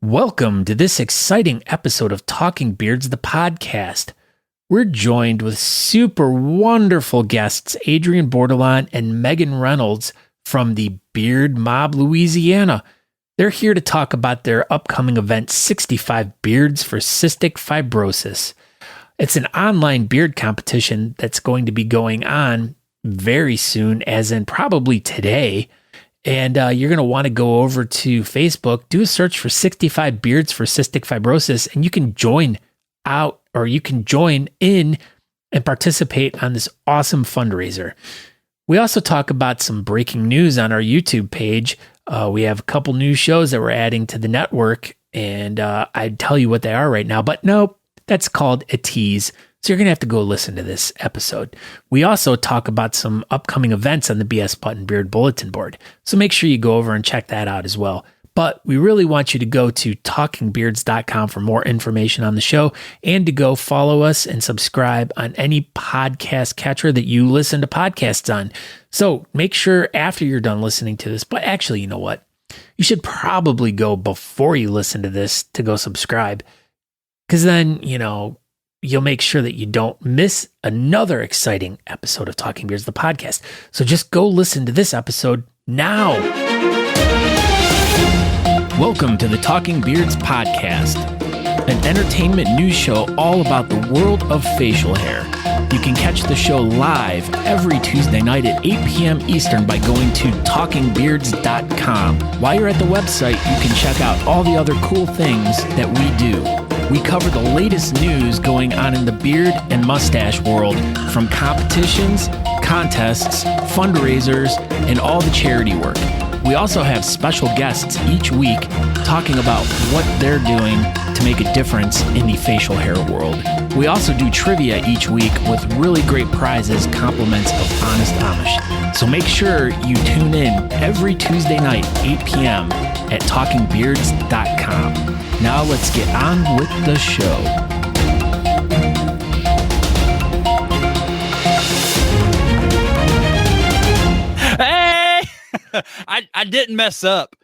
Welcome to this exciting episode of Talking Beards, the podcast. We're joined with super wonderful guests, Adrian and Megan Reynolds from the Beard MOBB, Louisiana. They're here to talk about their upcoming event, 65 Beards for Cystic Fibrosis. It's an online beard competition that's going to be going on very soon, as in probably today. And you're going to want to go over to Facebook, do a search for 65 Beards for Cystic Fibrosis, and you can join out, or you can join in and participate on this awesome fundraiser. We also talk about some breaking news on our YouTube page. We have a couple new shows that we're adding to the network, and I'd tell you what they are right now, but no, that's called a tease. So you're going to have to go listen to this episode. We also talk about some upcoming events on the BS Button Beard Bulletin Board. So make sure you go over and check that out as well. But we really want you to go to talkingbeards.com for more information on the show and to go follow us and subscribe on any podcast catcher that you listen to podcasts on. So make sure after you're done listening to this, but actually, you know what? You should probably go before you listen to this to go subscribe. Because then, you'll make sure that you don't miss another exciting episode of Talking Beards, the podcast. So just go listen to this episode now. Welcome to the Talking Beards podcast, an entertainment news show all about the world of facial hair. You can catch the show live every Tuesday night at 8 p.m. Eastern by going to talkingbeards.com. While you're at the website, you can check out all the other cool things that we do. We cover the latest news going on in the beard and mustache world, from competitions, contests, fundraisers, and all the charity work. We also have special guests each week talking about what they're doing to make a difference in the facial hair world. We also do trivia each week with really great prizes, compliments of Honest Amish. So make sure you tune in every Tuesday night, 8 p.m. at talkingbeards.com. Now let's get on with the show. Hey! I didn't mess up.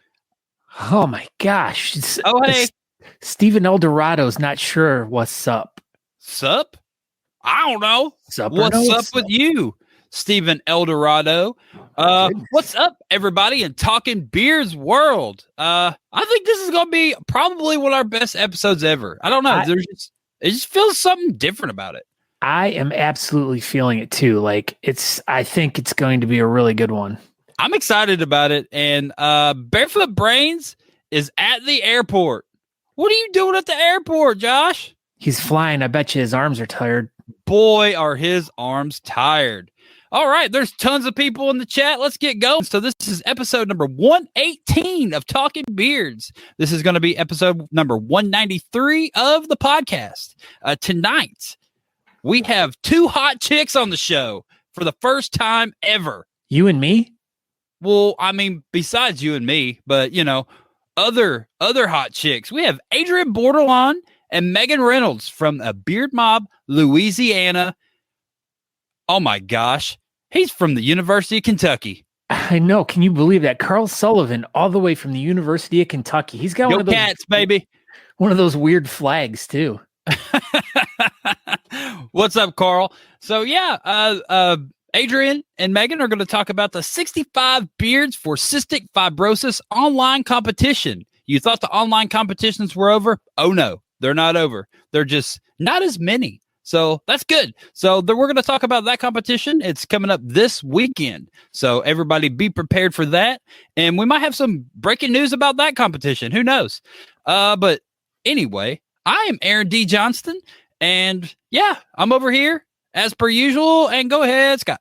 Oh my gosh. Hey. Steven Eldorado's not sure what's up. Sup? I don't know. Sup what's up with you, Steven Eldorado? What's up, everybody in Talking Beards world? I think this is going to be probably one of our best episodes ever. I don't know. It just feels something different about it. I am absolutely feeling it too. I think it's going to be a really good one. I'm excited about it. And Barefoot Brains is at the airport. What are you doing at the airport, Josh? He's flying. I bet you his arms are tired. Boy, are his arms tired. All right, there's tons of people in the chat. Let's get going. So this is episode number 118 of Talking Beards. This is going to be episode number 193 of the podcast. Tonight, we have two hot chicks on the show for the first time ever. You and me? Well, I mean, besides you and me, but, other hot chicks. We have Adrian and Megan Reynolds from Beard MOBB, Louisiana. Oh my gosh. He's from the University of Kentucky. I know. Can you believe that? Carl Sullivan, all the way from the University of Kentucky. He's got Go one of those Cats, baby. One of those weird flags too. What's up, Carl? So yeah, Adrian and Megan are going to talk about the 65 Beards for Cystic Fibrosis online competition. You thought the online competitions were over? Oh no, they're not over. They're just not as many. So that's good. So we're going to talk about that competition. It's coming up this weekend. So everybody be prepared for that. And we might have some breaking news about that competition. Who knows? But anyway, I am Aaron D. Johnston. And yeah, I'm over here as per usual. And go ahead, Scott.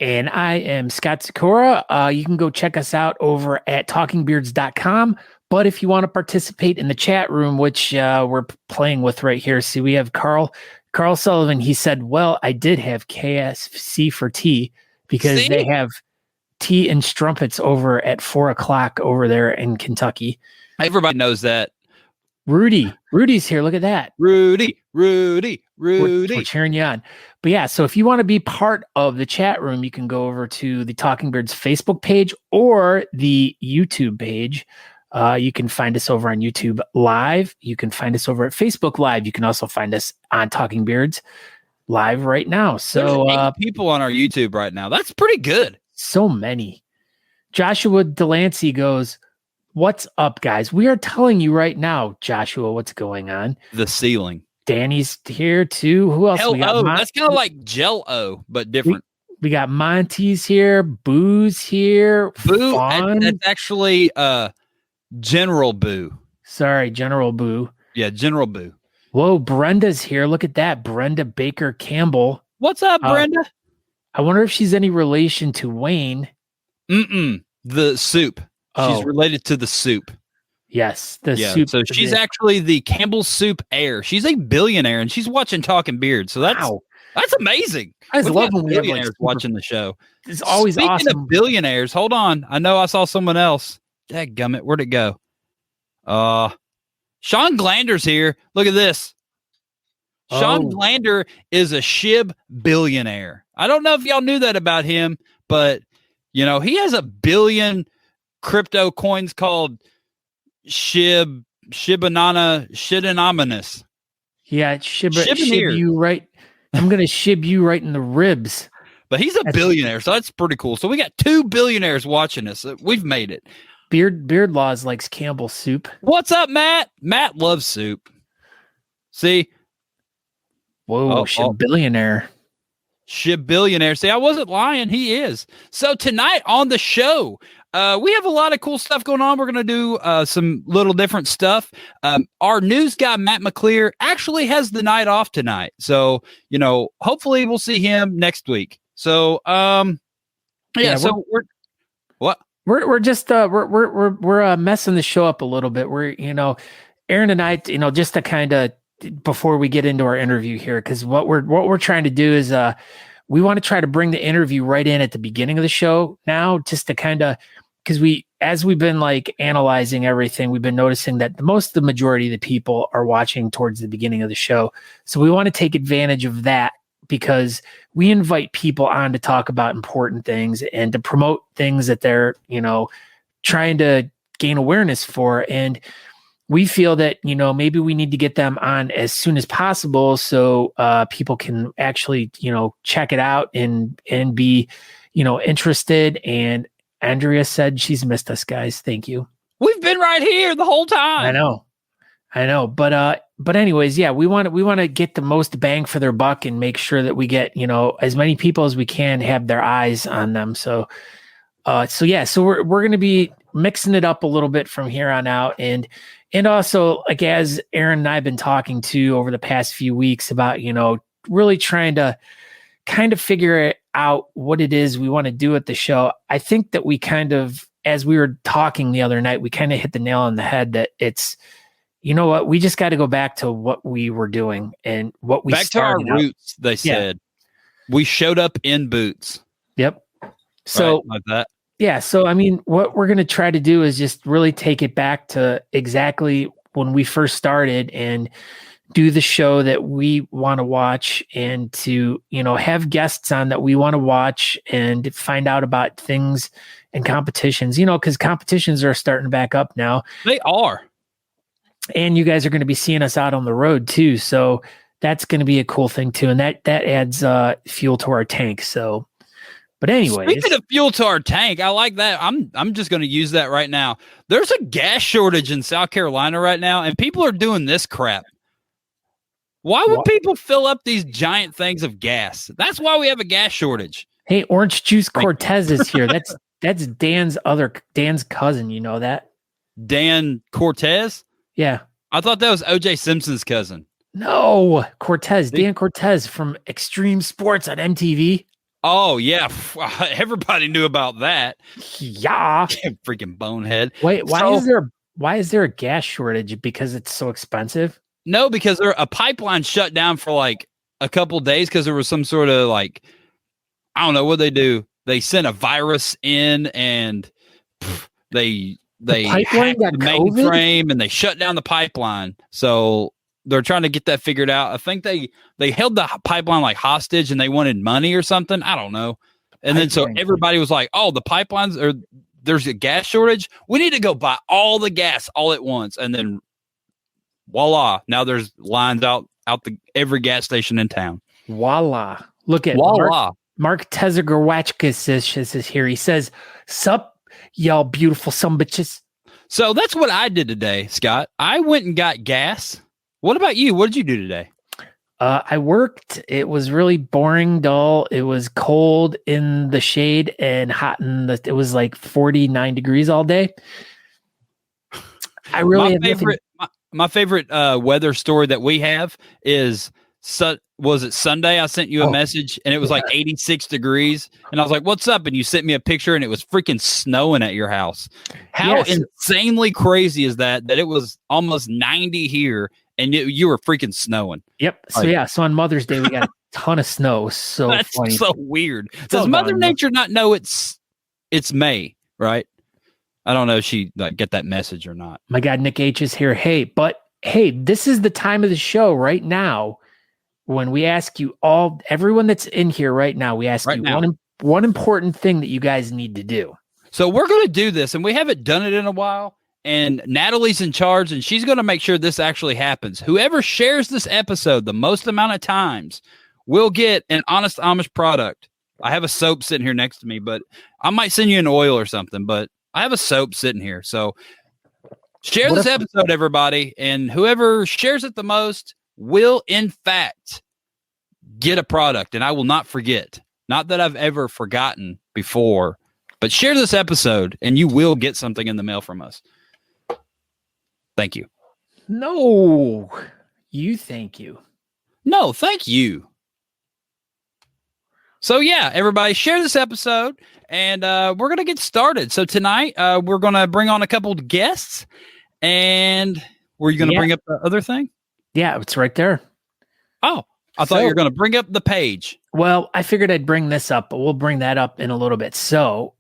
And I am Scott Sikora. You can go check us out over at talkingbeards.com. But if you want to participate in the chat room, which we're playing with right here, see, we have Carl Sullivan. He said, well, I did have KFC for tea because they have tea and strumpets over at 4:00 over there in Kentucky. Everybody knows that. Rudy's here. Look at that. Rudy. We're cheering you on. But yeah, so if you want to be part of the chat room, you can go over to the Talking Beards Facebook page or the YouTube page. You can find us over on YouTube Live. You can find us over at Facebook Live. You can also find us on Talking Beards Live right now. So There's 8 people on our YouTube right now. That's pretty good. So many. Joshua Delancey goes, "What's up, guys? We are telling you right now, Joshua, what's going on." The ceiling. Danny's here too. Who else? We got? That's kind of like Jell-O, but different. We got Monty's here. Boo's here. Boo. That's actually General Boo. Sorry, General Boo. Yeah, General Boo. Whoa, Brenda's here. Look at that. Brenda Baker Campbell. What's up, Brenda? I wonder if she's any relation to Wayne. The soup. She's related to the soup. Yes, the soup. So she's actually the Campbell Soup heir. She's a billionaire, and she's watching Talking Beard. So that's amazing. I just love when we have billionaires watching the show. It's always Speaking awesome. Of billionaires, hold on. I know I saw someone else. Dadgummit, where'd it go? Sean Glander's here. Look at this. Sean Glander is a SHIB billionaire. I don't know if y'all knew that about him, but he has 1 billion crypto coins called Shibanominous. Yeah, shib you right. I'm gonna shib you right in the ribs. But he's a billionaire, so that's pretty cool. So we got 2 billionaires watching us. We've made it. Beard Laws likes Campbell soup. What's up, Matt? Matt loves soup. See? Whoa, billionaire. Billionaire. See, I wasn't lying. He is. So tonight on the show, we have a lot of cool stuff going on. We're going to do some little different stuff. Our news guy, Matt McClear, actually has the night off tonight. So, hopefully we'll see him next week. So, so we're just we're messing the show up a little bit. We're Aaron and I, just to kind of before we get into our interview here, because what we're trying to do is we want to try to bring the interview right in at the beginning of the show now, just to kind of because as we've been like analyzing everything, we've been noticing that the majority of the people are watching towards the beginning of the show. So we want to take advantage of that, because we invite people on to talk about important things and to promote things that they're, trying to gain awareness for. And we feel that, maybe we need to get them on as soon as possible so people can actually, check it out and be, interested. And Andrea said she's missed us, guys. Thank you. We've been right here the whole time. I know. But anyways, yeah, we want to get the most bang for their buck and make sure that we get, as many people as we can have their eyes on them. So we're going to be mixing it up a little bit from here on out. And also, like, as Aaron and I have been talking to over the past few weeks about, really trying to kind of figure out what it is we want to do at the show. I think that we kind of, as we were talking the other night, we kind of hit the nail on the head that it's, you know what, we just got to go back to what we were doing and what we back to our roots. They said we showed up in boots. Yep. So right, like that. Yeah. So, I mean, what we're going to try to do is just really take it back to exactly when we first started and do the show that we want to watch, and to, have guests on that we want to watch and find out about things and competitions, because competitions are starting to back up now. They are. And you guys are going to be seeing us out on the road too. So that's going to be a cool thing too. And that adds fuel to our tank. So, but anyways, speaking of fuel to our tank, I like that. I'm just going to use that right now. There's a gas shortage in South Carolina right now, and people are doing this crap. Why would people fill up these giant things of gas? That's why we have a gas shortage. Hey, Orange Juice Cortez is here. That's Dan's cousin. You know that? Dan Cortez? Yeah. I thought that was O.J. Simpson's cousin. No, Cortez. Dan Cortez from Extreme Sports on MTV. Oh, yeah. Everybody knew about that. Yeah. Freaking bonehead. Wait, why is there a gas shortage? Because it's so expensive? No, because a pipeline shut down for like a couple of days because there was some sort of like, I don't know what they do. They sent a virus in and they hacked the mainframe and they shut down the pipeline. So they're trying to get that figured out. I think they held the pipeline like hostage and they wanted money or something. I don't know. And then so everybody was like, oh, the pipelines or there's a gas shortage. We need to go buy all the gas all at once. And then voila. Now there's lines out every gas station in town. Voila. Look at Mark Tezegorwachkis is here. He says, sup, y'all beautiful bitches. So that's what I did today, Scott. I went and got gas. What about you? What did you do today? I worked. It was really boring, dull. It was cold in the shade and hot it was like 49 degrees all day. I really my favorite weather story that we have is was it Sunday? I sent you a message and it was like 86 degrees. And I was like, what's up? And you sent me a picture and it was freaking snowing at your house. How insanely crazy is that it was almost 90 here and you were freaking snowing. Yep. So so on Mother's Day, we got a ton of snow. So that's funny. So weird. Does Mother Nature not know it's May, right? I don't know if she get that message or not. My God, Nick H is here. Hey, this is the time of the show right now when we ask you everyone that's in here right now, we ask one important thing that you guys need to do. So we're going to do this, and we haven't done it in a while, and Natalie's in charge, and she's going to make sure this actually happens. Whoever shares this episode the most amount of times will get an Honest Amish product. I have a soap sitting here next to me, but I might send you an oil or something, but I have a soap sitting here. So share this episode, everybody, and whoever shares it the most will, in fact, get a product, and I will not forget. Not that I've ever forgotten before, but share this episode, and you will get something in the mail from us. Thank you. No, you thank you. No, thank you. So, yeah, everybody, share this episode, and we're going to get started. So tonight, we're going to bring on a couple of guests, and were you going to bring up the other thing? Yeah, it's right there. Oh, I thought you were going to bring up the page. Well, I figured I'd bring this up, but we'll bring that up in a little bit. So,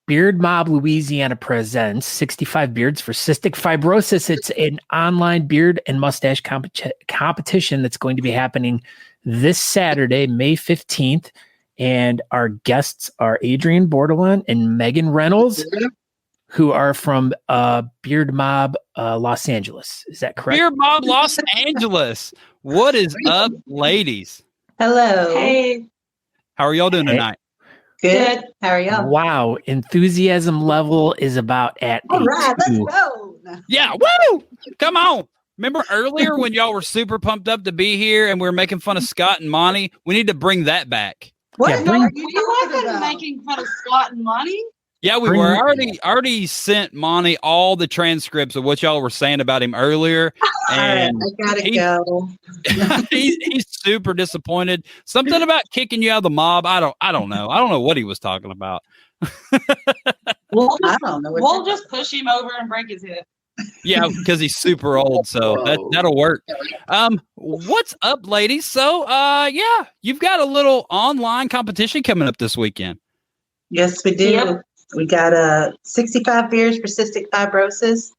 Beard MOBB Louisiana presents 65 Beards for Cystic Fibrosis. It's an online beard and mustache competition that's going to be happening this Saturday, May 15th. And our guests are Adrian Bordelon and Megan Reynolds, who are from Beard MOBB Los Angeles. Is that correct? Beard MOBB Los Angeles. What is up, ladies? Hello. Hey. How are y'all doing tonight? Good. How are y'all? Wow. Enthusiasm level is about at all right, let's go. Yeah. Woo! Come on. Remember earlier when y'all were super pumped up to be here and we were making fun of Scott and Monty? We need to bring that back. What? Yeah, you wasn't making fun of Scott and Monty? Yeah, we were. I already sent Monty all the transcripts of what y'all were saying about him earlier. And I gotta go. he's super disappointed. Something about kicking you out of the mob. I don't know. I don't know what he was talking about. Well, I don't know. We'll just push him over and break his hip. Yeah, because he's super old, so that'll work. What's up, ladies? So yeah, you've got a little online competition coming up this weekend. Yes, we do. Yep. We got 65 beers for cystic fibrosis,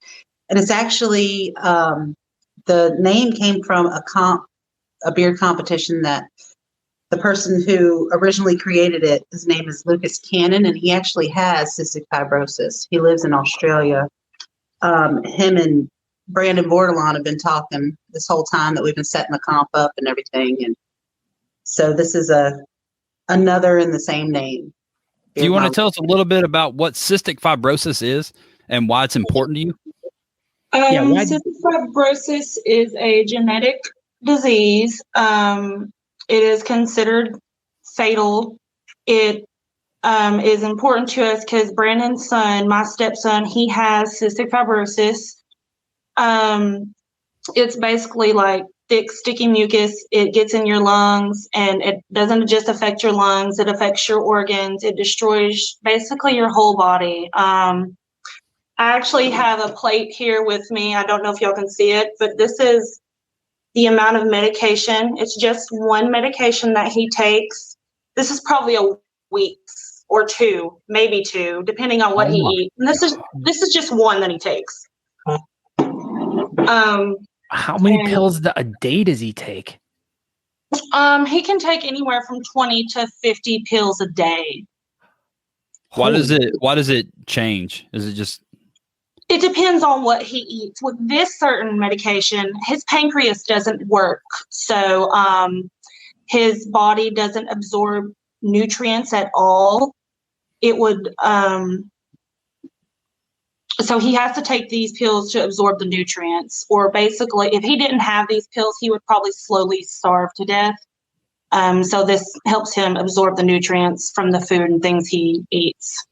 and it's actually the name came from a beard competition that the person who originally created it, his name is Lucas Cannon, and he actually has cystic fibrosis. He lives in Australia. Him and Brandon Bordelon have been talking this whole time that we've been setting the comp up and everything, and so this is another in the same name. Do you want to tell us a little bit about what cystic fibrosis is and why it's important to you? Cystic fibrosis is a genetic disease. It is considered fatal. It is important to us because Brandon's son, my stepson, he has cystic fibrosis. It's basically like thick, sticky mucus. It gets in your lungs, and it doesn't just affect your lungs. It affects your organs. It destroys basically your whole body. I actually have a plate here with me. I don't know if y'all can see it, but this is the amount of medication. It's just one medication that he takes. This is probably a week or two, maybe two, depending on what he eats. And this is just one that he takes. How many pills a day does he take? He can take anywhere from 20 to 50 pills a day. Why does it change? Is it just? It depends on what he eats. With this certain medication, his pancreas doesn't work. So his body doesn't absorb nutrients at all. It would, so he has to take these pills to absorb the nutrients. Or basically, if he didn't have these pills, he would probably slowly starve to death. So this helps him absorb the nutrients from the food and things he eats.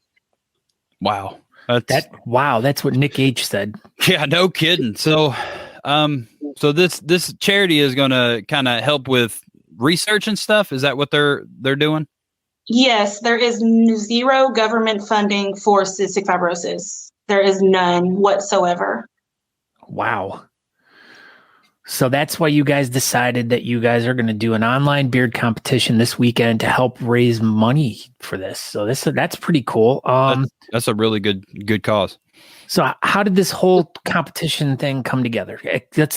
Wow. That's what Nick H said. Yeah, no kidding. So, so this charity is going to kind of help with research and stuff. Is that what they're doing? Yes, there is zero government funding for cystic fibrosis. There is none whatsoever. Wow. So that's why you guys decided that you guys are going to do an online beard competition this weekend to help raise money for this. So that's pretty cool. That's a really good cause. So how did this whole competition thing come together?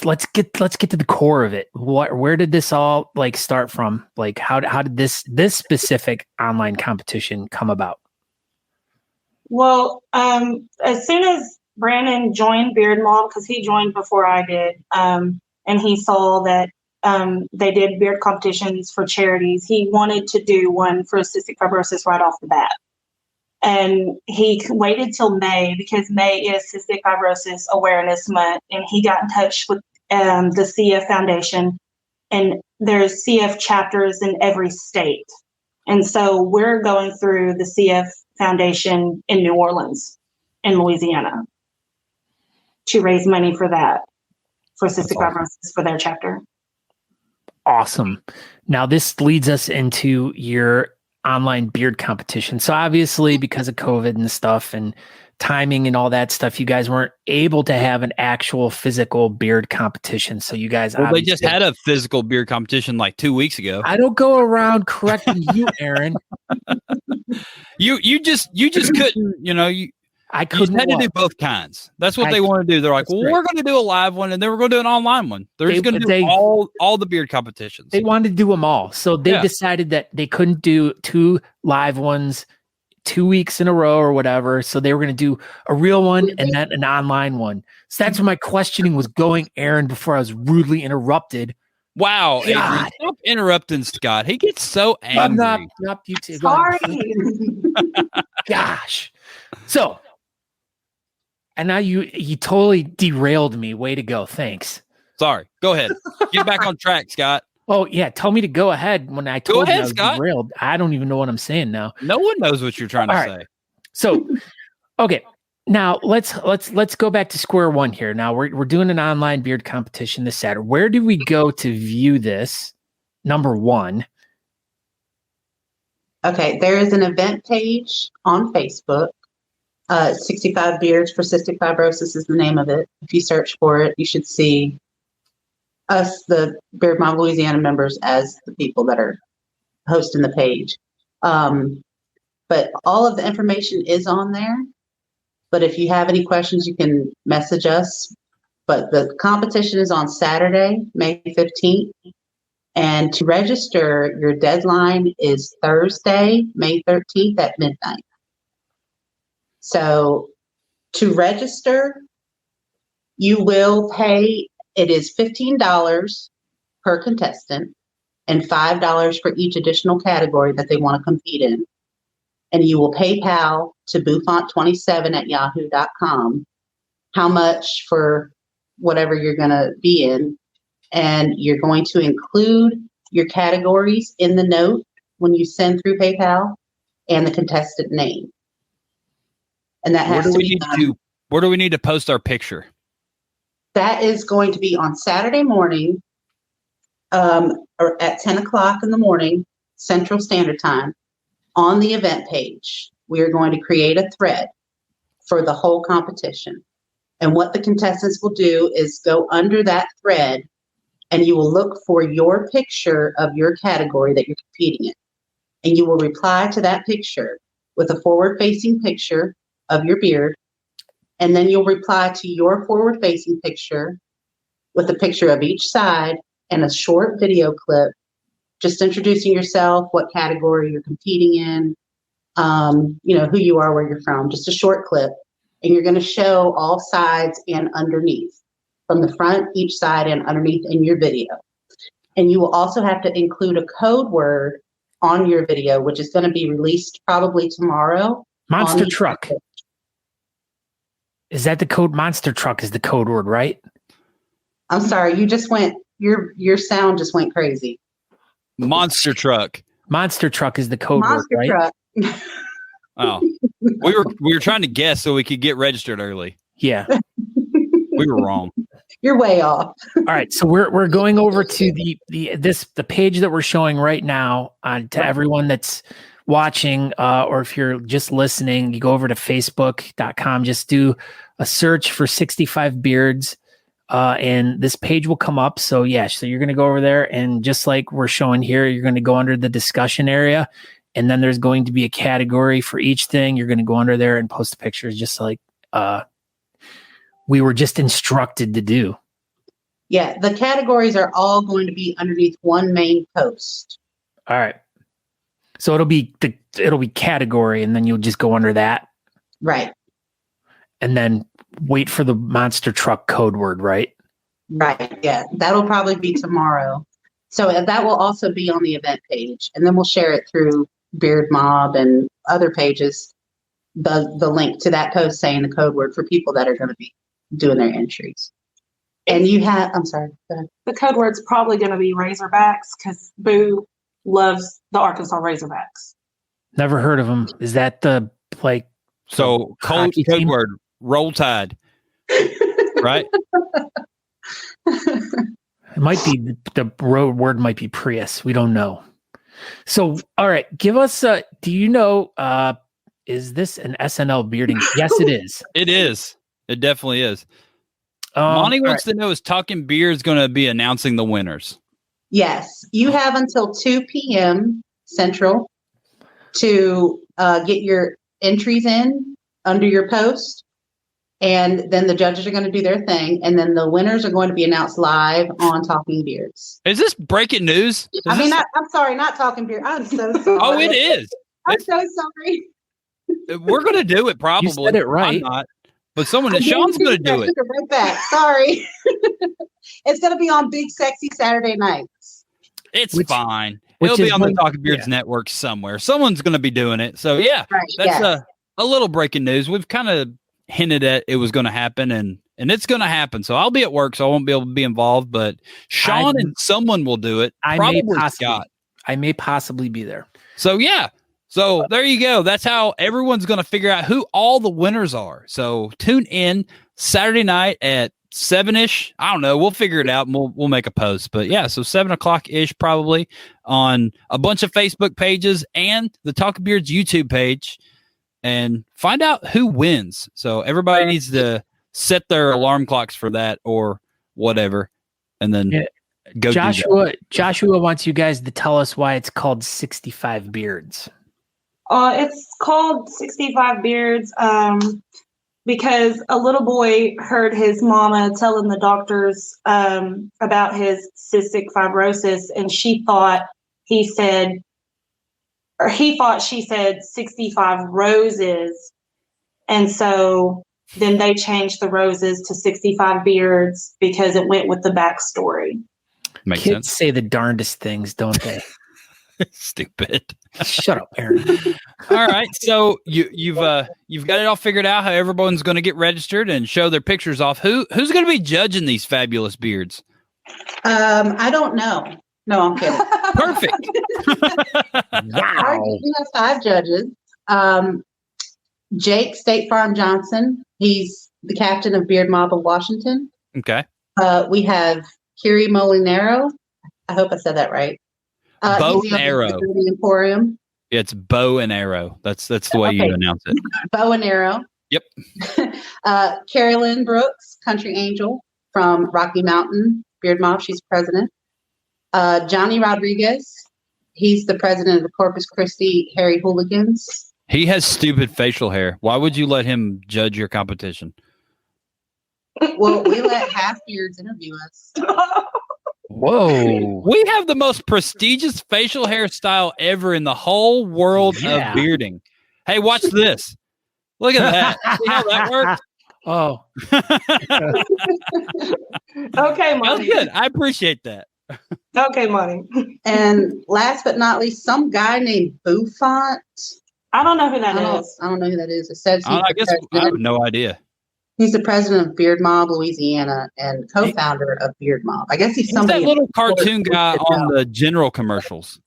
Let's get to the core of it. Where did this all start from? How did this specific online competition come about? Well, as soon as Brandon joined Beard MOBB, because he joined before I did, and he saw that they did beard competitions for charities, he wanted to do one for cystic fibrosis right off the bat. And he waited till May because May is Cystic Fibrosis Awareness Month. And he got in touch with the CF Foundation. And there's CF chapters in every state. And so we're going through the CF Foundation in New Orleans, in Louisiana, to raise money for that, for cystic fibrosis, for their chapter. Awesome. Now this leads us into your online beard competition. So obviously because of COVID and stuff and timing and all that stuff, you guys weren't able to have an actual physical beard competition. So you guys, they just had a physical beard competition like 2 weeks ago. I don't go around correcting you, Aaron. You just couldn't, I couldn't. Had to do both kinds. That's what they want to do. They're like, well, we're going to do a live one, and then we're going to do an online one. They're just going to do all the beard competitions. They wanted to do them all, so they decided that they couldn't do 2 live ones 2 weeks in a row or whatever. So they were going to do a real one and then an online one. So that's where my questioning was going, Aaron, before I was rudely interrupted. Wow, Adrian, stop interrupting Scott. He gets so angry. I'm not you too. Sorry. Gosh. So. And now you totally derailed me. Way to go. Thanks. Sorry. Go ahead. Get back on track, Scott. Oh, yeah. Tell me to go ahead when I told you I was Scott. derailed. I don't even know what I'm saying now. No one knows what you're trying to say. So, okay. Now let's go back to square one here. Now we're doing an online beard competition this Saturday. Where do we go to view this? Number one. Okay, there is an event page on Facebook. 65 Beards for Cystic Fibrosis is the name of it. If you search for it, you should see us, the Beard MOBB Louisiana members, as the people that are hosting the page. But all of the information is on there. But if you have any questions, you can message us. But the competition is on Saturday, May 15th. And to register, your deadline is Thursday, May 13th at midnight. So to register, you will pay, it is $15 per contestant and $5 for each additional category that they want to compete in. And you will PayPal to bouffant27@yahoo.com how much for whatever you're going to be in. And you're going to include your categories in the note when you send through PayPal and the contestant name. And that has to be done. Where do we need to post our picture? That is going to be on Saturday morning, or at 10 o'clock in the morning, Central Standard Time, on the event page. We are going to create a thread for the whole competition. And what the contestants will do is go under that thread, and you will look for your picture of your category that you're competing in. And you will reply to that picture with a forward-facing picture of your beard, and then you'll reply to your forward-facing picture with a picture of each side and a short video clip just introducing yourself, what category you're competing in, who you are, where you're from, just a short clip. And you're going to show all sides and underneath, from the front, each side, and underneath in your video. And you will also have to include a code word on your video, which is going to be released probably tomorrow. Monster truck. Is that the code? Monster truck is the code word, right? I'm sorry, you just went, your sound just went crazy. Monster truck. Monster truck is the code Monster word, right? truck. Oh, we were trying to guess so we could get registered early. Yeah. We were wrong. You're way off. All right, so we're going over to the page that we're showing right now to everyone that's watching, or if you're just listening, you go over to facebook.com, just do a search for 65 Beards, and this page will come up. So so you're going to go over there, and just like we're showing here, you're going to go under the discussion area, and then there's going to be a category for each thing. You're going to go under there and post pictures, just like we were just instructed to do. Yeah, the categories are all going to be underneath one main post. All right. So it'll be category, and then you'll just go under that. Right. And then wait for the monster truck code word, right? Right. Yeah. That'll probably be tomorrow. So that will also be on the event page, and then we'll share it through Beard MOBB and other pages. The link to that post saying the code word for people that are going to be doing their entries. And you have, I'm sorry, go ahead. The code word's probably going to be Razorbacks because Boo loves the Arkansas Razorbacks. Never heard of them. Is that the So code word Roll Tide, right? It might be the road word might be Prius. We don't know. So all right, give us do you know is this an SNL bearding? Yes, it is. It is. It definitely is. Monty wants to know, is Talking Beard's going to be announcing the winners? Yes. You have until 2 p.m. Central to get your entries in under your post. And then the judges are going to do their thing. And then the winners are going to be announced live on Talking Beards. Is this breaking news? I'm sorry, not Talking Beard. I'm so sorry. Oh, it is. I'm so sorry. We're going to do it probably. You said it right. I'm not. But Sean's going to do it. Right back. Sorry. It's going to be on Big Sexy Saturday nights. It's fine. It'll be on the Talking Beards network somewhere. Someone's going to be doing it. So, that's a little breaking news. We've kind of hinted at it was going to happen, and it's going to happen. So I'll be at work, so I won't be able to be involved. But Sean and someone will do it. Probably Scott. I may possibly be there. So, So there you go. That's how everyone's going to figure out who all the winners are. So tune in Saturday night at 7-ish. I don't know. We'll figure it out and we'll make a post. But so 7:00-ish probably on a bunch of Facebook pages and the Talking Beards YouTube page, and find out who wins. So everybody needs to set their alarm clocks for that or whatever, and then go. Joshua wants you guys to tell us why it's called 65 Beards. It's called 65 Beards because a little boy heard his mama telling the doctors about his cystic fibrosis, and she thought she said 65 roses. And so then they changed the roses to 65 Beards because it went with the backstory. Makes Kids sense. say the darndest things, don't they? Stupid. Shut up, Aaron. All right, so you've got it all figured out how everyone's going to get registered and show their pictures off. Who's going to be judging these fabulous beards? I don't know. No, I'm kidding. Perfect. Wow. We have 5 judges. Jake State Farm Johnson. He's the captain of Beard MOBB of Washington. Okay. We have Kiri Molinaro. I hope I said that right. Bow and Arrow. Emporium. Yeah, it's Bow and Arrow. That's the way you announce it. Bow and Arrow. Yep. Carolyn Brooks, Country Angel from Rocky Mountain Beard MOBB. She's president. Johnny Rodriguez. He's the president of the Corpus Christi Hairy Hooligans. He has stupid facial hair. Why would you let him judge your competition? Well, we let half beards interview us. Whoa. We have the most prestigious facial hairstyle ever in the whole world of bearding. Hey, watch this. Look at that. See how that works? Oh, Okay, That's Monty. good. I appreciate that. Okay, Monty. And last but not least, some guy named Buffont. I don't know who that is. I don't know who that is. It says he's I guess I have no idea. He's the president of Beard Mob, Louisiana, and co-founder of Beard Mob. I guess he's He's somebody. that little cartoon guy on the General commercials.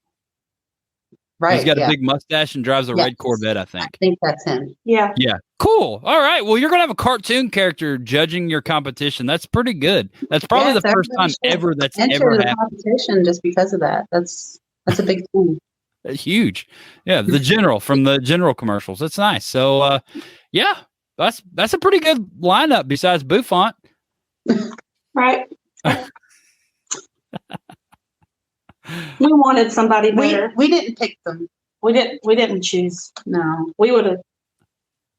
Right. He's got a big mustache and drives a red Corvette, I I think. think that's him. Yeah. Yeah. Cool. All right. Well, you're going to have a cartoon character judging your competition. That's pretty good. That's probably Yes, the first time ever that's ever the happened. competition just because of that. That's a big thing. That's huge. Yeah. The General from the General commercials. That's nice. So, yeah, that's a pretty good lineup besides Buffont. Right. We wanted somebody better. We didn't pick them. We didn't choose. No. We would have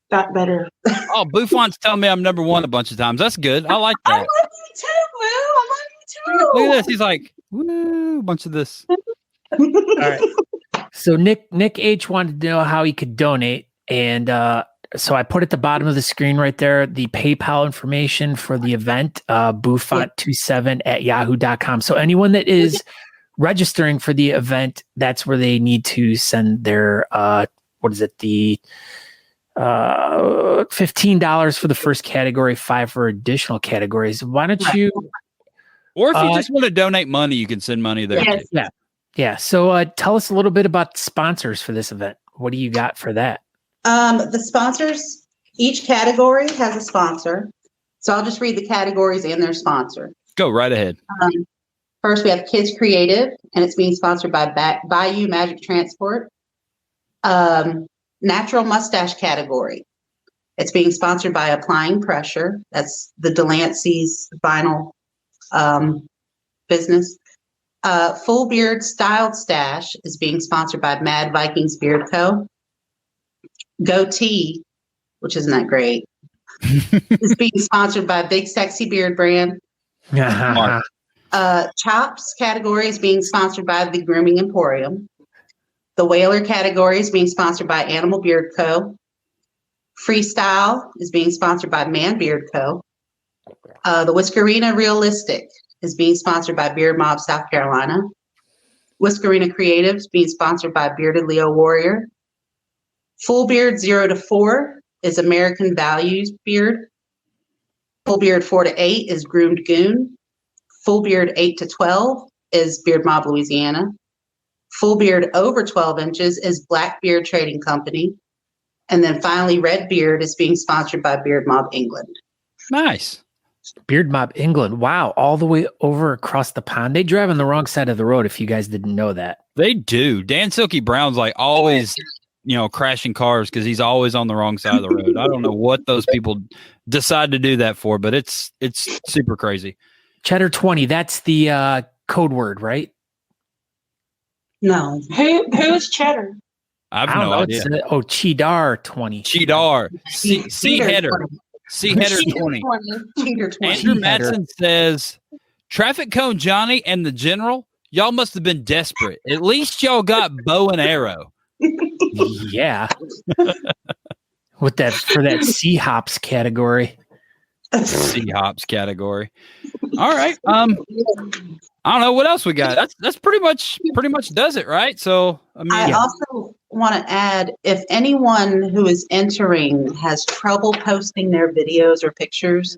got better. Oh, Buffont's telling me I'm number one a bunch of times. That's good. I like I that. love you too, Lou. I love you too. Look at this. He's like, woo, a bunch of this. all right. So Nick H wanted to know how he could donate, and so I put at the bottom of the screen right there the PayPal information for the event, buffont27@yahoo.com. So anyone that is registering for the event, that's where they need to send their the $15 for the first category, $5 for additional categories. Why don't you? Or if you just want to donate money, you can send money there. Yes. Too. Yeah. So tell us a little bit about sponsors for this event. What do you got for that? The sponsors, each category has a sponsor. So I'll just read the categories and their sponsor. Go right ahead. First, we have Kids Creative, and it's being sponsored by Bayou Magic Transport. Natural Mustache category. It's being sponsored by Applying Pressure. That's the Delancey's vinyl business. Full Beard Styled Stash is being sponsored by Mad Vikings Beard Co. Goatee, which isn't that great, is being sponsored by Big Sexy Beard Brand. Chops category is being sponsored by the Grooming Emporium. The Whaler category is being sponsored by Animal Beard Co. Freestyle is being sponsored by Man Beard Co. The Whiskerina Realistic is being sponsored by Beard Mob South Carolina. Whiskerina Creative is being sponsored by Bearded Leo Warrior. Full Beard 0 to 4 is American Values Beard. Full Beard 4 to 8 is Groomed Goon. Full Beard 8 to 12 is Beard Mob Louisiana. Full Beard over 12 inches is Black Beard Trading Company. And then finally, Red Beard is being sponsored by Beard Mob England. Nice. Beard Mob England. Wow. All the way over across the pond. They drive on the wrong side of the road if you guys didn't know that. They do. Dan Silky Brown's like always, crashing cars because he's always on the wrong side of the road. I don't know what those people decide to do that for, but it's super crazy. Cheddar 20, that's the code word, right? No. Who's Cheddar? I have no idea. Cheddar 20. Cheddar. C header. C header 20. Cheater 20. Andrew Matson says, Traffic Cone Johnny and the General, y'all must have been desperate. At least y'all got bow and arrow. Yeah. For that C-hops category. C-hops category. All right. I don't know what else we got. That's pretty much does it, right? So I also want to add, if anyone who is entering has trouble posting their videos or pictures,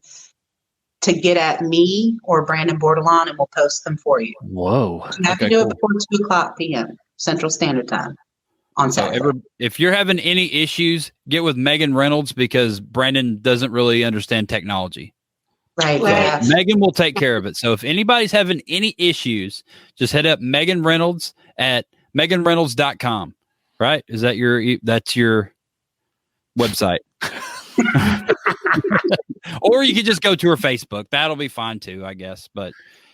to get at me or Brandon Bordelon, and we'll post them for you. Whoa. You have to do it before 2:00 p.m. Central Standard Time on Saturday. If you're having any issues, get with Megan Reynolds because Brandon doesn't really understand technology. Right. So Yeah. Megan will take care of it. So if anybody's having any issues, just head up Megan Reynolds at meganreynolds.com. Right? Is that that's your website? Or you could just go to her Facebook. That'll be fine too, I guess. But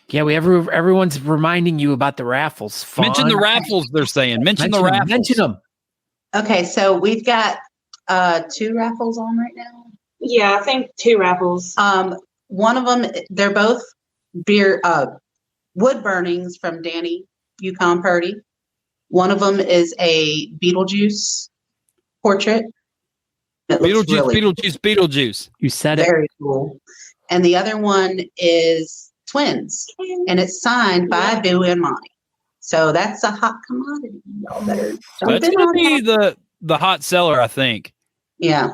yeah, everyone's reminding you about the raffles. Fun. Mention the raffles, they're saying. Mention the raffles. Mention them. Okay, so we've got 2 raffles on right now. Yeah, I think 2 raffles. One of them, they're both beer wood burnings from Danny Yukon Purdy. One of them is a Beetlejuice portrait. It looks Beetlejuice. You said it. very cool. And the other one is twins, and it's signed by Boo and Monty. So that's a hot commodity. Y'all better jump That's in going on to be that. the hot seller, I think. Yeah.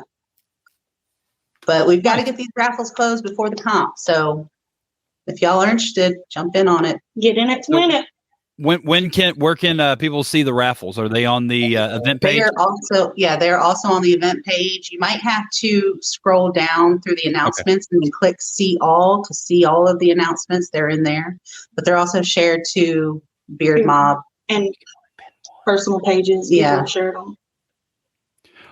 But we've got to get these raffles closed before the comp. So if y'all are interested, jump in on it. Get in it to win it. Where can people see the raffles? Are they on the event page? They're also on the event page. You might have to scroll down through the announcements and then click see all to see all of the announcements. They're in there, but they're also shared to Beard MOBB and personal pages. Yeah. Shared them.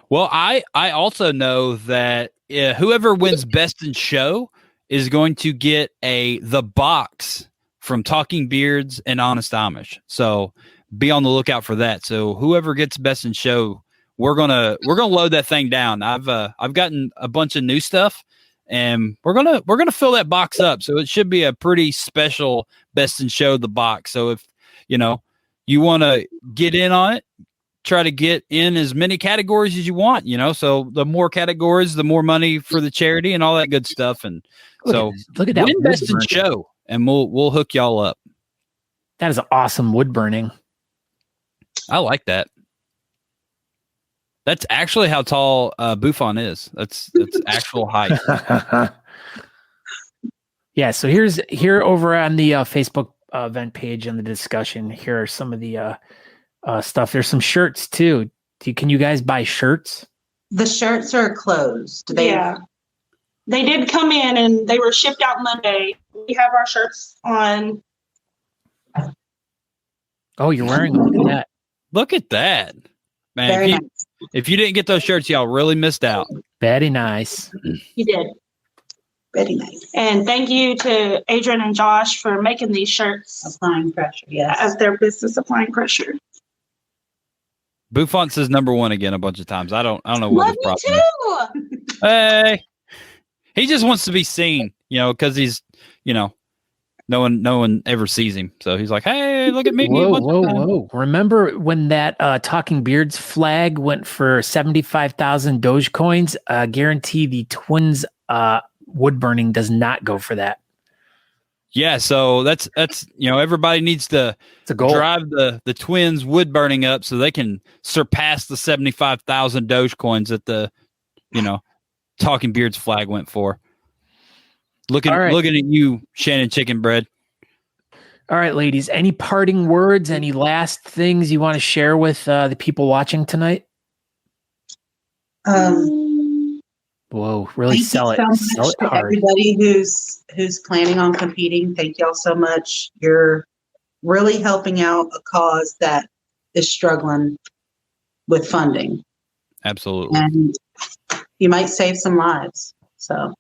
Well, I also know that whoever wins Best in Show is going to get the box from Talking Beards and Honest Amish. So be on the lookout for that. So whoever gets Best in Show, we're gonna load that thing down. I've gotten a bunch of new stuff, and we're gonna fill that box up. So it should be a pretty special Best in Show, the box. So if you want to get in on it, try to get in as many categories as you want. So the more categories, the more money for the charity and all that good stuff. And look at that win Best in Show. And we'll hook y'all up. That is awesome wood burning. I like that. That's actually how tall Buffon is. That's actual height. Yeah. So here over on the Facebook event page and the discussion, here are some of the stuff. There's some shirts too. Can you guys buy shirts? The shirts are closed. They did come in and they were shipped out Monday. We have our shirts on. Oh, you're wearing them. Look at that. Look at that. Man, if you didn't get those shirts, y'all really missed out. Very nice. You did. Very nice. And thank you to Adrian and Josh for making these shirts. Applying pressure, yes. As their business, applying pressure. Buffon says number one again a bunch of times. I don't know what Love his problem is. Hey. He just wants to be seen, because he's, no one ever sees him. So he's like, hey, look at me. Whoa. Remember when that Talking Beards flag went for 75,000 Dogecoins? Guarantee the twins wood burning does not go for that. Yeah, so that's everybody needs to drive the twins wood burning up so they can surpass the 75,000 Dogecoins that the Talking Beards flag went for. Looking at you, Shannon Chicken Bread. All right, ladies. Any parting words? Any last things you want to share with the people watching tonight? Whoa! Really sell it. Sell it hard. Everybody who's planning on competing, thank y'all so much. You're really helping out a cause that is struggling with funding. Absolutely. And you might save some lives. So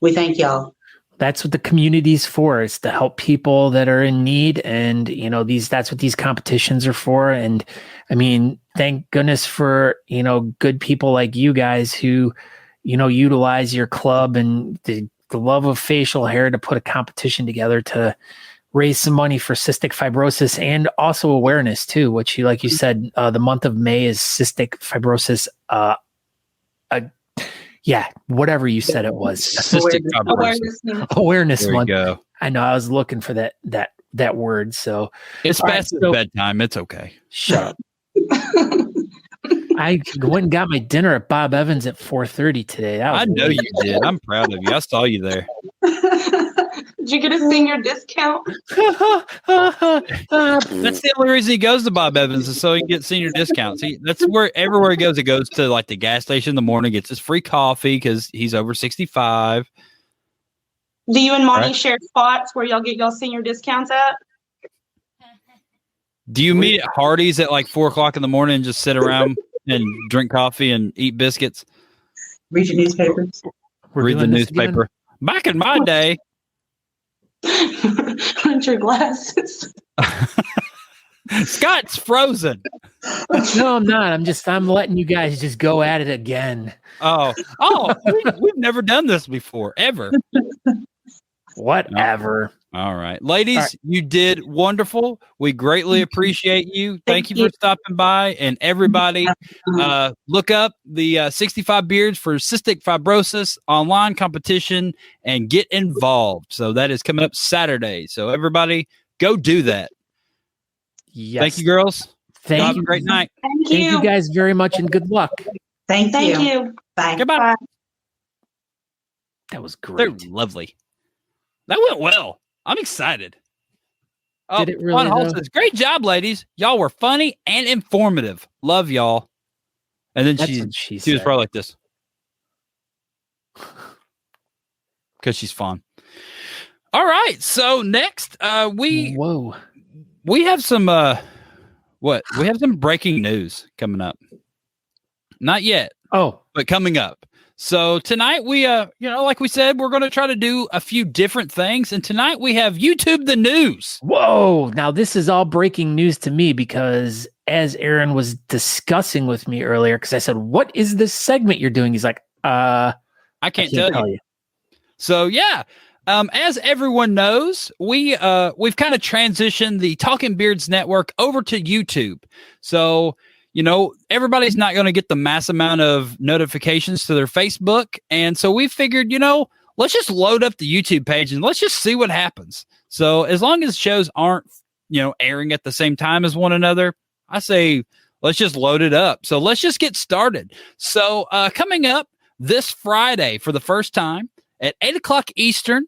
we thank y'all. That's what the community's for, is to help people that are in need. And, that's what these competitions are for. And I mean, thank goodness for, good people like you guys who, utilize your club and the love of facial hair to put a competition together to raise some money for cystic fibrosis and also awareness too, which like you said, the month of May is cystic fibrosis, whatever you said it was. Awareness month. Go. I know. I was looking for that word. So it's past bedtime. It's okay. Shut up. I went and got my dinner at Bob Evans at 4:30 today. I know you did. I'm proud of you. I saw you there. Did you get a senior discount? That's the only reason he goes to Bob Evans, is so he can get senior discounts. That's where everywhere he goes to like the gas station in the morning, gets his free coffee because he's over 65. Do you and Monty share spots where y'all get y'all senior discounts at? Do you meet at Hardee's at like 4:00 in the morning and just sit around and drink coffee and eat biscuits? Read your newspapers. Read the newspaper. Back in my day. Aren't your glasses? Scott's frozen. No, I'm not. I'm letting you guys just go at it again. Oh, we've never done this before, ever. Whatever. All right. Ladies, All right. you did wonderful. We greatly appreciate you. Thank you for stopping by. And everybody, look up the 65 Beards for Cystic Fibrosis online competition and get involved. So that is coming up Saturday. So everybody, go do that. Yes. Thank you, girls. Thank Have you. a great night. Thank Thank you guys very much and good luck. Thank you. Bye. Goodbye. Bye. That was They're great. lovely. That went well. I'm excited. Did it really, Juan Hall though? says, great job, ladies. Y'all were funny and informative. Love y'all. And then That's she what she was said. probably like this. Because she's fun. All right. So next, we have some we have some breaking news coming up. Not yet. Oh, but coming up. So tonight we like we said, we're going to try to do a few different things, and tonight we have YouTube the news. whoa. Now this is all breaking news to me because as Aaron was discussing with me earlier, because I said, what is this segment you're doing? He's like, I can't tell you. So yeah. As everyone knows, we've kind of transitioned the Talking Beards network over to YouTube. So, everybody's not going to get the mass amount of notifications to their Facebook. And so we figured, let's just load up the YouTube page and let's just see what happens. So as long as shows aren't, airing at the same time as one another, I say, let's just load it up. So let's just get started. So coming up this Friday for the first time at 8:00 Eastern,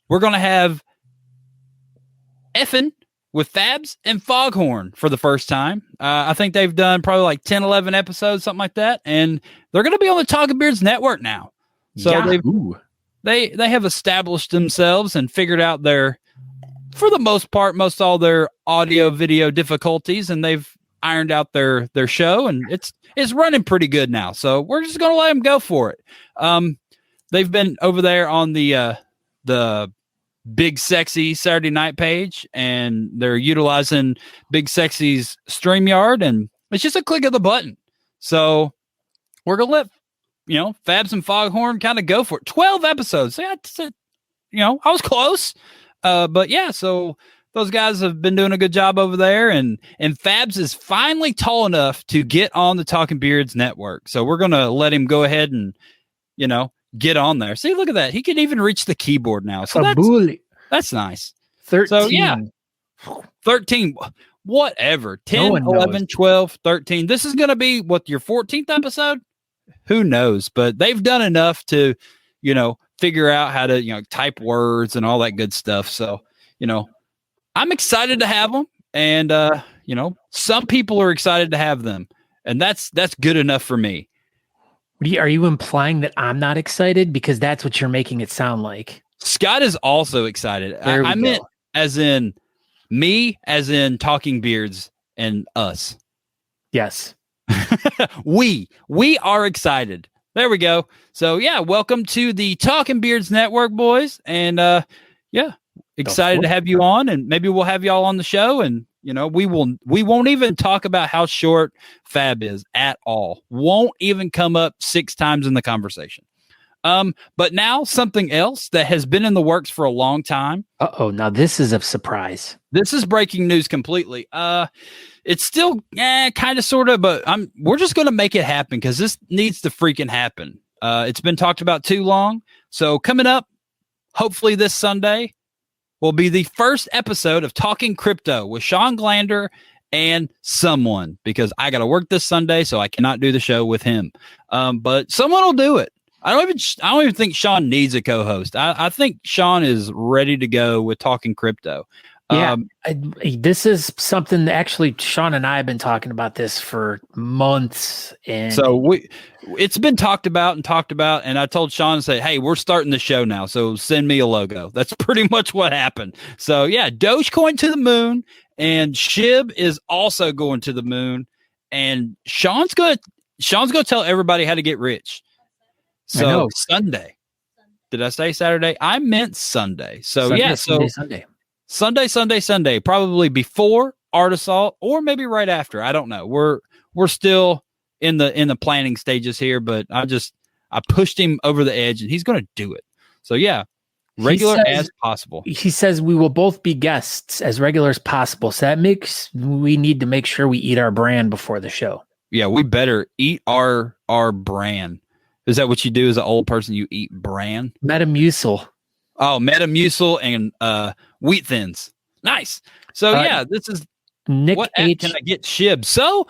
we're going to have Effin' with Fabs and Foghorn for the first time. I think they've done probably like 10, 11 episodes, something like that. And they're going to be on the Talking Beards network now. So they have established themselves and figured out for the most part, most all their audio video difficulties. And they've ironed out their show, and it's running pretty good now. So we're just going to let them go for it. They've been over there on the Big Sexy Saturday Night page, and they're utilizing Big Sexy's StreamYard, and it's just a click of the button. So we're gonna let Fabs and Foghorn kind of go for it. 12 episodes. Yeah, I was close, but yeah. So those guys have been doing a good job over there, and Fabs is finally tall enough to get on the Talking Beards network. So we're gonna let him go ahead and get on there. See, look at that. He can even reach the keyboard now. So that's nice. 13. So yeah, 13, whatever. 10, 11, 12, 13. This is going to be your 14th episode? Who knows? But they've done enough to, figure out how to, type words and all that good stuff. So, I'm excited to have them. And, some people are excited to have them. And that's good enough for me. Are you implying that I'm not excited? Because that's what you're making it sound like. Scott is also excited. I meant as in me, as in Talking Beards and us. Yes. We are excited. There we go. So yeah, welcome to the Talking Beards Network, boys. And excited to have you on, and maybe we'll have y'all on the show, and we won't even talk about how short Fab is at all. Won't even come up 6 times in the conversation. But now something else that has been in the works for a long time. Now this is a surprise. This is breaking news completely. It's still kind of sort of, but we're just going to make it happen because this needs to freaking happen. It's been talked about too long. So coming up, hopefully this Sunday, will be the first episode of Talking Crypto with Sean Glander and someone, because I got to work this Sunday, so I cannot do the show with him. But someone will do it. I don't even think Sean needs a co-host. I think Sean is ready to go with Talking Crypto. Yeah, this is something that actually Sean and I have been talking about this for months. And so it's been talked about. And I told Sean to say, hey, we're starting the show now. So send me a logo. That's pretty much what happened. So yeah, Dogecoin to the moon, and SHIB is also going to the moon. And Sean's going to tell everybody how to get rich. So Sunday. Did I say Saturday? I meant Sunday. So Sunday, probably before Art Assault or maybe right after. I don't know. We're still in the planning stages here, but I pushed him over the edge and he's going to do it. So yeah, regular as possible. He says we will both be guests as regular as possible. So that makes we need to make sure we eat our brand before the show. Yeah, we better eat our bran. Is that what you do as an old person? You eat bran? Metamucil. Oh, Metamucil and wheat thins. Nice. So yeah, this is Nick what app H. can I get Shib? So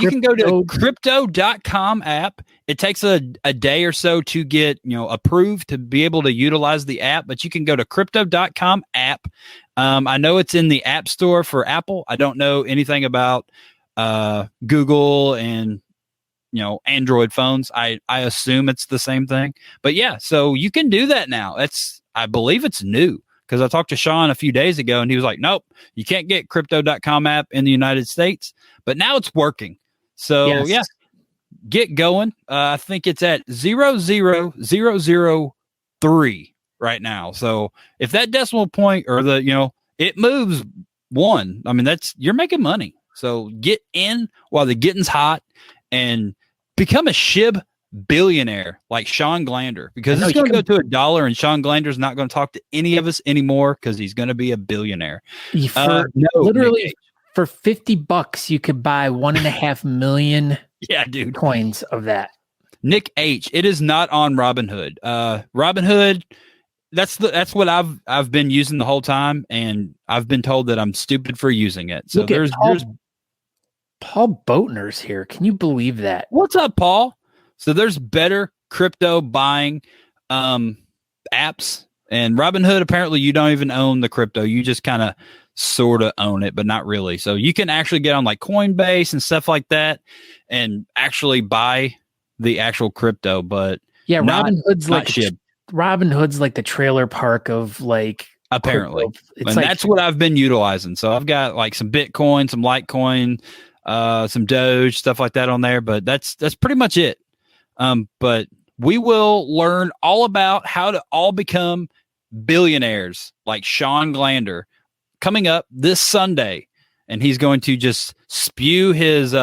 you can go to crypto.com app. It takes a day or so to get, approved to be able to utilize the app, but you can go to crypto.com app. I know it's in the App Store for Apple. I don't know anything about Google and Android phones. I assume it's the same thing. But yeah, so you can do that now. I believe it's new. Because I talked to Sean a few days ago and he was like, nope, you can't get crypto.com app in the United States. But now it's working. So, yeah, get going. I think it's at 0.00003 right now. So if that decimal point or it moves one, I mean, you're making money. So get in while the getting's hot and become a Shib billionaire like Sean Glander, because it's going to go to $1 and Sean Glander's not going to talk to any of us anymore because he's going to be a billionaire. Literally for $50 you could buy 1.5 million coins of that. Nick H, it is not on Robinhood. Robinhood, that's what I've been using the whole time, and I've been told that I'm stupid for using it. So there's Paul Boatner's here. Can you believe that? What's up, Paul? So there's better crypto buying apps, and Robinhood, apparently you don't even own the crypto. You just kind of sort of own it, but not really. So you can actually get on like Coinbase and stuff like that and actually buy the actual crypto. But yeah, Robinhood's like the trailer park of like apparently. That's what I've been utilizing. So I've got like some Bitcoin, some Litecoin, some Doge, stuff like that on there. But that's pretty much it. But we will learn all about how to all become billionaires like Sean Glander coming up this Sunday. And he's going to just spew his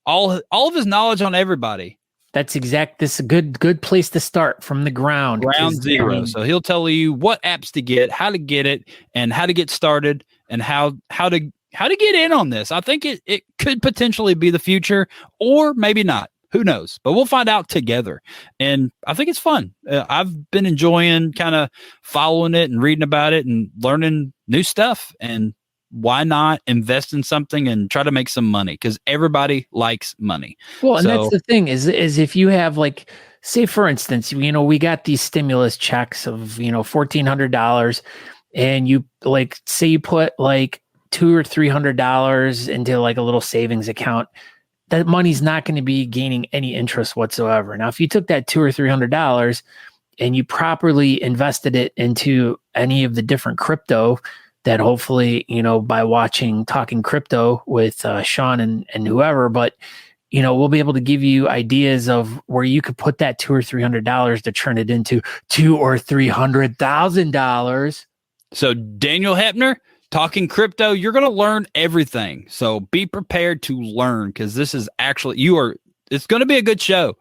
all of his knowledge on everybody. This is a good place to start from the ground. Ground zero. So he'll tell you what apps to get, how to get it, and how to get started, and how to get in on this. I think it could potentially be the future, or maybe not. Who knows? But we'll find out together. And I think it's fun. I've been enjoying kind of following it and reading about it and learning new stuff. And why not invest in something and try to make some money? Because everybody likes money. Well, and that's the thing is if you have like, say for instance, we got these stimulus checks of, $1,400, and you like, say you put like $200 or $300 into like a little savings account. That money's not going to be gaining any interest whatsoever. Now, if you took that $200 or $300 and you properly invested it into any of the different crypto that hopefully, by watching Talking Crypto with Sean and whoever, but, we'll be able to give you ideas of where you could put that $200 or $300 to turn it into $200,000 or $300,000. So Daniel Hepner, Talking Crypto, you're going to learn everything. So be prepared to learn, because this is actually, it's going to be a good show.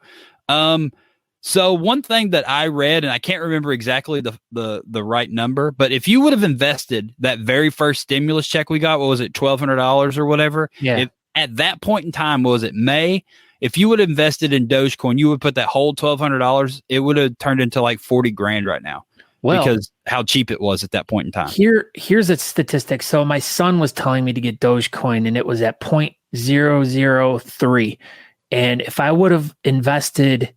So one thing that I read, and I can't remember exactly the right number, but if you would have invested that very first stimulus check we got, what was it, $1,200 or whatever? Yeah. At that point in time, was it May? If you would have invested in Dogecoin, you would put that whole $1,200, it would have turned into like 40 grand right now. Well, because how cheap it was at that point in time. Here's a statistic. So my son was telling me to get Dogecoin, and it was at 0.003. And if I would have invested,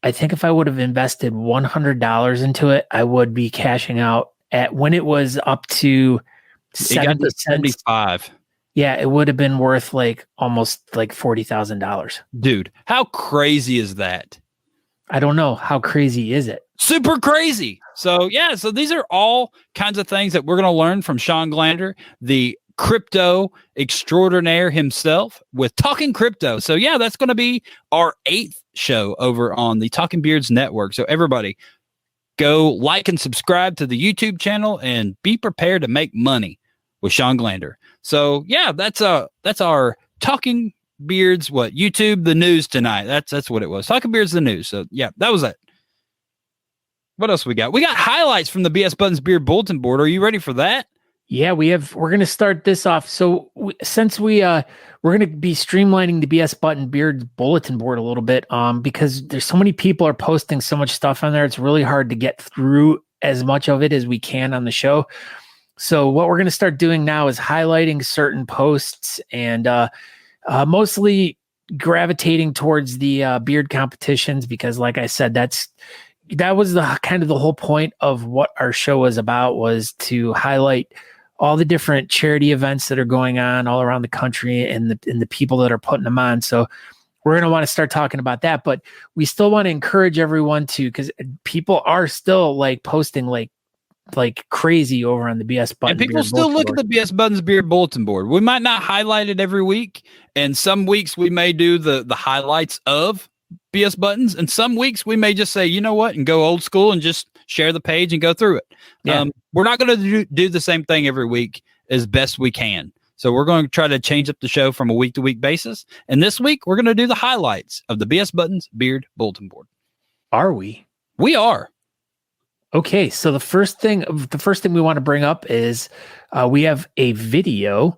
I think if I would have invested $100 into it, I would be cashing out at when it was up to 70 cents. 75. Yeah, it would have been worth like almost like $40,000. Dude, how crazy is that? I don't know. How crazy is it? Super crazy. So these are all kinds of things that we're going to learn from Sean Glander, the crypto extraordinaire himself, with Talking Crypto. So that's going to be our 8th show over on the Talking Beards Network. So everybody go like and subscribe to the YouTube channel and be prepared to make money with Sean Glander. So that's our Talking Beards, YouTube, the news tonight. That's what it was. Talking Beards, the news. So that was it. What else we got? We got highlights from the BS Buttons Beard bulletin board. Are you ready for that? Yeah, we're going to start this off. So since we're going to be streamlining the BS Button Beard bulletin board a little bit, because there's so many people are posting so much stuff on there. It's really hard to get through as much of it as we can on the show. So what we're going to start doing now is highlighting certain posts and mostly gravitating towards the beard competitions, because like I said, that was the kind of the whole point of what our show was about, was to highlight all the different charity events that are going on all around the country and the people that are putting them on. So we're going to want to start talking about that, but we still want to encourage everyone to, because people are still like posting like crazy over on the BS Button. And people still look at the BS Buttons Beard bulletin board. We might not highlight it every week, and some weeks we may do the highlights of BS Buttons, and some weeks we may just say, you know what, and go old school and just share the page and go through it. Yeah. We're not going to do the same thing every week as best we can. So we're going to try to change up the show from a week-to-week basis. And this week, we're going to do the highlights of the BS Buttons Beard bulletin board. Are we? We are. Okay, so the first thing we want to bring up is we have a video,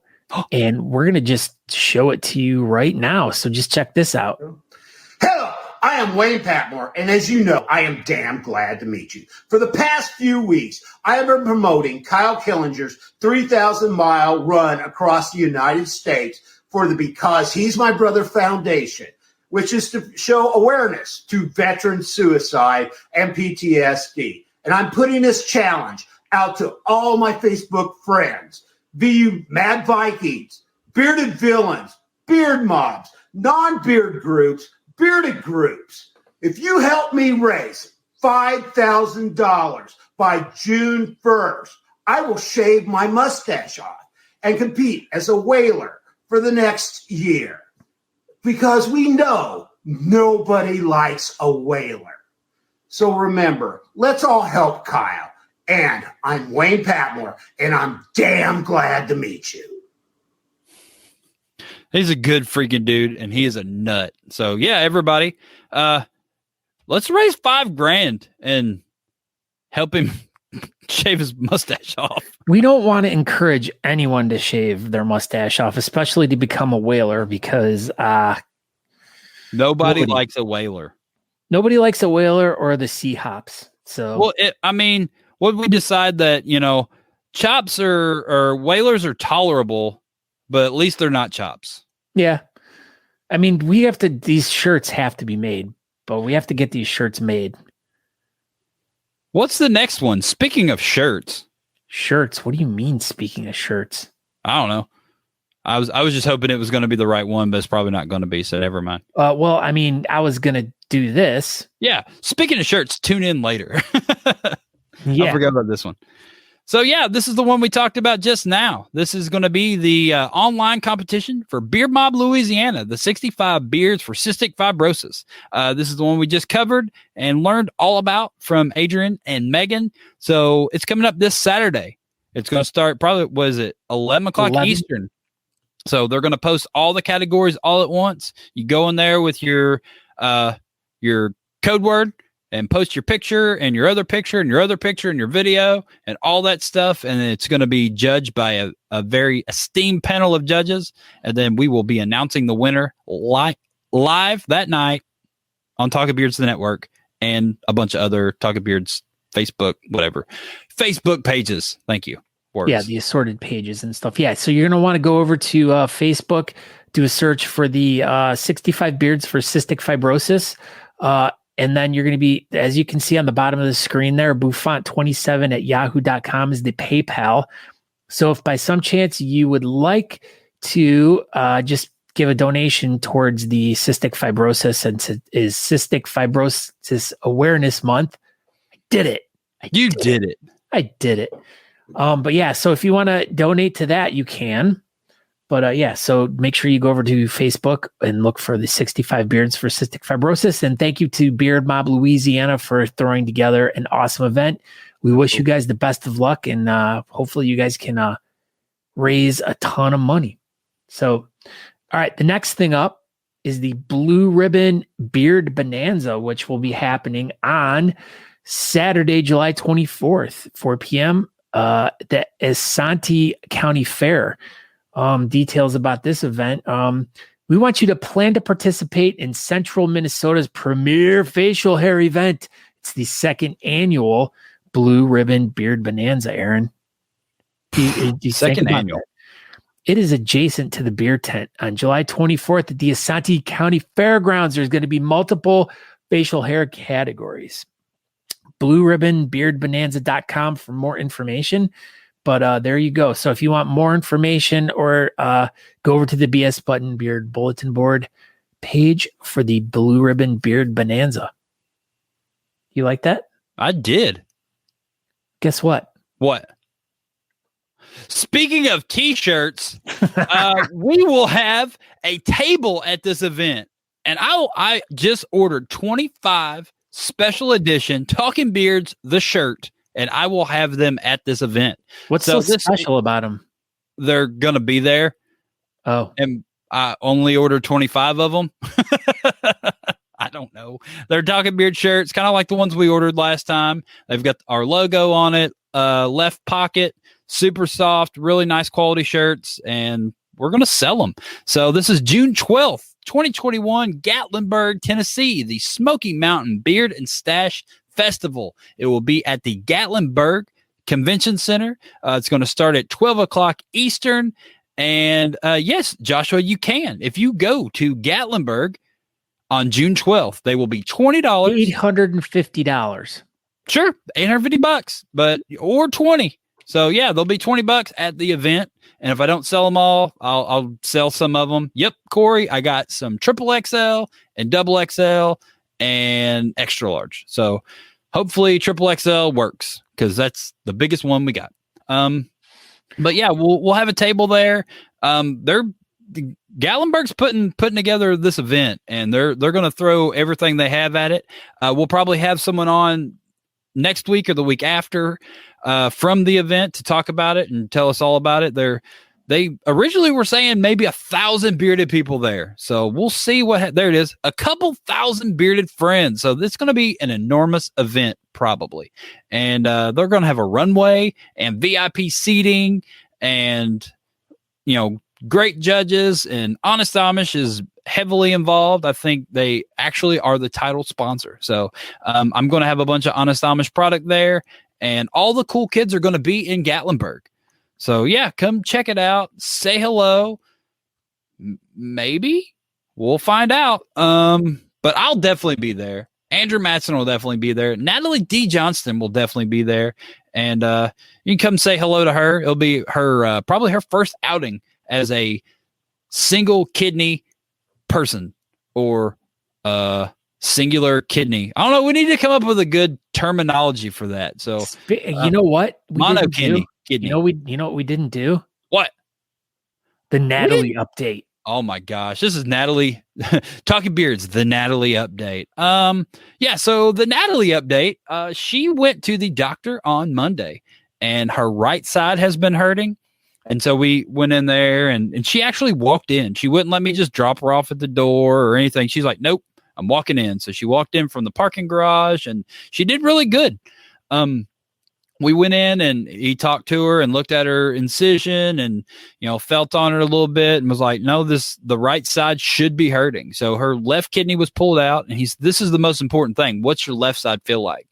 and we're going to just show it to you right now. So just check this out. Hello, I am Wayne Patmore, and as you know, I am damn glad to meet you. For the past few weeks, I have been promoting Kyle Killinger's 3,000-mile run across the United States for the Because He's My Brother Foundation, which is to show awareness to veteran suicide and PTSD. And I'm putting this challenge out to all my Facebook friends, VU Mad Vikings, Bearded Villains, Beard Mobs, non-beard groups, bearded groups. If you help me raise $5,000 by June 1st, I will shave my mustache off and compete as a whaler for the next year. Because we know nobody likes a whaler. So remember, let's all help Kyle. And I'm Wayne Patmore, and I'm damn glad to meet you. He's a good freaking dude, and he is a nut. So yeah, everybody, let's raise $5,000 and help him shave his mustache off. We don't want to encourage anyone to shave their mustache off, especially to become a whaler, because nobody likes a whaler. Nobody likes a whaler or the sea hops. So, well, what we decide that, chops or whalers are tolerable, but at least they're not chops. Yeah. These shirts have to be made, but we have to get these shirts made. What's the next one? Speaking of shirts. Shirts? What do you mean, speaking of shirts? I don't know. I was just hoping it was going to be the right one, but it's probably not going to be, so never mind. I was going to do this. Yeah. Speaking of shirts, tune in later. Yeah. I forgot about this one. So yeah, this is the one we talked about just now. This is going to be the online competition for Beard Mob Louisiana, the 65 beards for cystic fibrosis. This is the one we just covered and learned all about from Adrian and Megan. So it's coming up this Saturday. It's going to start probably, 11 o'clock Eastern. So they're going to post all the categories all at once. You go in there with your code word and post your picture and your other picture and your other picture and your video and all that stuff. And it's going to be judged by a very esteemed panel of judges. And then we will be announcing the winner live that night on Talking Beards the Network and a bunch of other Talking Beards Facebook pages. Thank you. Works. Yeah, the assorted pages and stuff. Yeah, so you're going to want to go over to Facebook, do a search for the 65 beards for cystic fibrosis. And then you're going to be, as you can see on the bottom of the screen there, bouffant27@yahoo.com is the PayPal. So if by some chance you would like to just give a donation towards the cystic fibrosis, and is Cystic Fibrosis Awareness Month, I did it. I did it. But yeah, so if you want to donate to that, you can. But yeah, so make sure you go over to Facebook and look for the 65 beards for cystic fibrosis. And thank you to Beard Mob Louisiana for throwing together an awesome event. We wish you guys the best of luck, and hopefully you guys can raise a ton of money. So, all right, the next thing up is the Blue Ribbon Beard Bonanza, which will be happening on Saturday, July 24th, 4 p.m., the Asante County Fair. Details about this event. We want you to plan to participate in Central Minnesota's premier facial hair event. It's the second annual Blue Ribbon Beard Bonanza, Aaron. Second annual. It is adjacent to the beer tent. On July 24th at the Asante County Fairgrounds, there's going to be multiple facial hair categories. BlueRibbonBeardBonanza.com for more information. But there you go. So if you want more information or go over to the BS Button Beard bulletin board page for the Blue Ribbon Beard Bonanza. You like that? I did. Guess what? What? Speaking of t-shirts, we will have a table at this event. And I just ordered 25 special edition Talking Beards, the shirt, and I will have them at this event. What's so special about them? They're going to be there. Oh. And I only ordered 25 of them. I don't know. They're Talking Beard shirts, kind of like the ones we ordered last time. They've got our logo on it, left pocket, super soft, really nice quality shirts, and we're going to sell them. So this is June 12th. 2021, Gatlinburg, Tennessee, the Smoky Mountain Beard and Stash Festival. It will be at the Gatlinburg Convention Center. It's going to start at 12 o'clock Eastern. And yes, Joshua, you can. If you go to Gatlinburg on June 12th, they will be $20. $850. Sure, $850, but or 20. So yeah, they'll be $20 at the event. And if I don't sell them all, I'll sell some of them. Yep, Corey, I got some triple XL and double XL and extra large. So hopefully triple XL works because that's the biggest one we got. But yeah, we'll have a table there. Gatlinburg's putting together this event, and they're going to throw everything they have at it. We'll probably have someone on next week or the week after from the event to talk about it and tell us all about it. They originally were saying maybe 1,000 bearded people there. So we'll see there it is. A couple thousand bearded friends. So this is going to be an enormous event probably. And they're going to have a runway and VIP seating and, great judges, and Honest Amish is heavily involved. I think they actually are the title sponsor. So I'm going to have a bunch of Honest Amish product there, and all the cool kids are going to be in Gatlinburg. So yeah, come check it out. Say hello. Maybe we'll find out. But I'll definitely be there. Andrew Matson will definitely be there. Natalie D. Johnston will definitely be there. And you can come say hello to her. It'll be her probably her first outing as a single kidney person or singular kidney. I don't know. We need to come up with a good terminology for that. So you know what? Mono kidney. You know what we didn't do? What? The Natalie update. Oh my gosh. This is Natalie Talking Beards, the Natalie update. Yeah, so the Natalie update, she went to the doctor on Monday and her right side has been hurting. And so we went in there and she actually walked in. She wouldn't let me just drop her off at the door or anything. She's like, nope, I'm walking in. So she walked in from the parking garage and she did really good. We went in and he talked to her and looked at her incision and, felt on her a little bit and was like, no, the right side should be hurting. So her left kidney was pulled out and this is the most important thing. What's your left side feel like?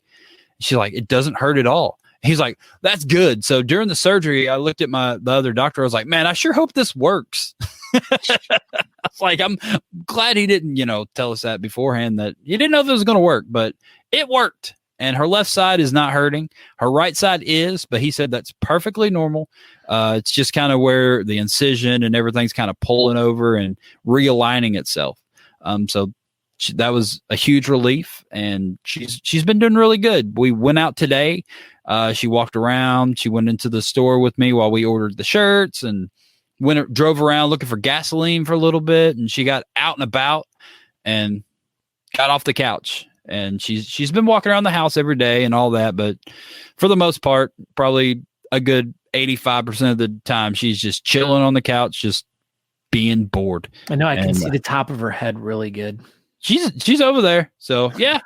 She's like, it doesn't hurt at all. He's like, that's good. So during the surgery, I looked at the other doctor. I was like, man, I sure hope this works. I was like, I'm glad he didn't, tell us that beforehand, that he didn't know if it was going to work, but it worked. And her left side is not hurting. Her right side is, but he said that's perfectly normal. It's just kind of where the incision and everything's kind of pulling over and realigning itself. So that was a huge relief, and she's been doing really good. We went out today. She walked around. She went into the store with me while we ordered the shirts and drove around looking for gasoline for a little bit. And she got out and about and got off the couch. And she's been walking around the house every day and all that. But for the most part, probably a good 85% of the time, she's just chilling on the couch, just being bored. I know. I can see the top of her head really good. She's over there. So yeah,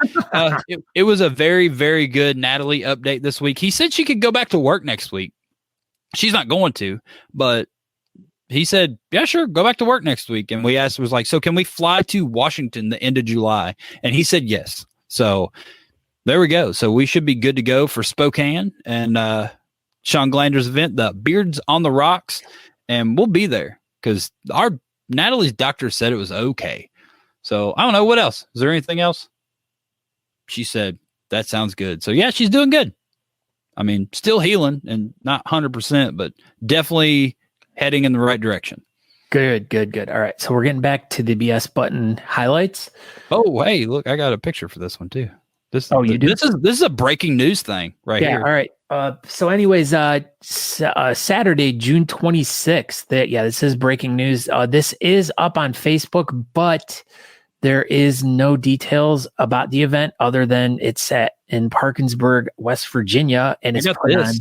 it was a very, very good Natalie update this week. He said she could go back to work next week. She's not going to, but he said, yeah, sure, go back to work next week. And we asked, was like, so can we fly to Washington the end of July? And he said yes. So there we go. So we should be good to go for Spokane and Sean Glander's event, the Beards on the Rocks, and we'll be there because Natalie's doctor said it was okay. So I don't know what else. Is there anything else? She said, that sounds good. So yeah, she's doing good. I mean, still healing and not 100%, but definitely heading in the right direction. Good. All right. So we're getting back to the BS button highlights. Oh, hey, look, I got a picture for this one too. You do? This is a breaking news thing right here. All right. So anyways, Saturday, June 26th, this is breaking news. This is up on Facebook, but there is no details about the event other than it's in Parkinsburg, West Virginia, and it's put on.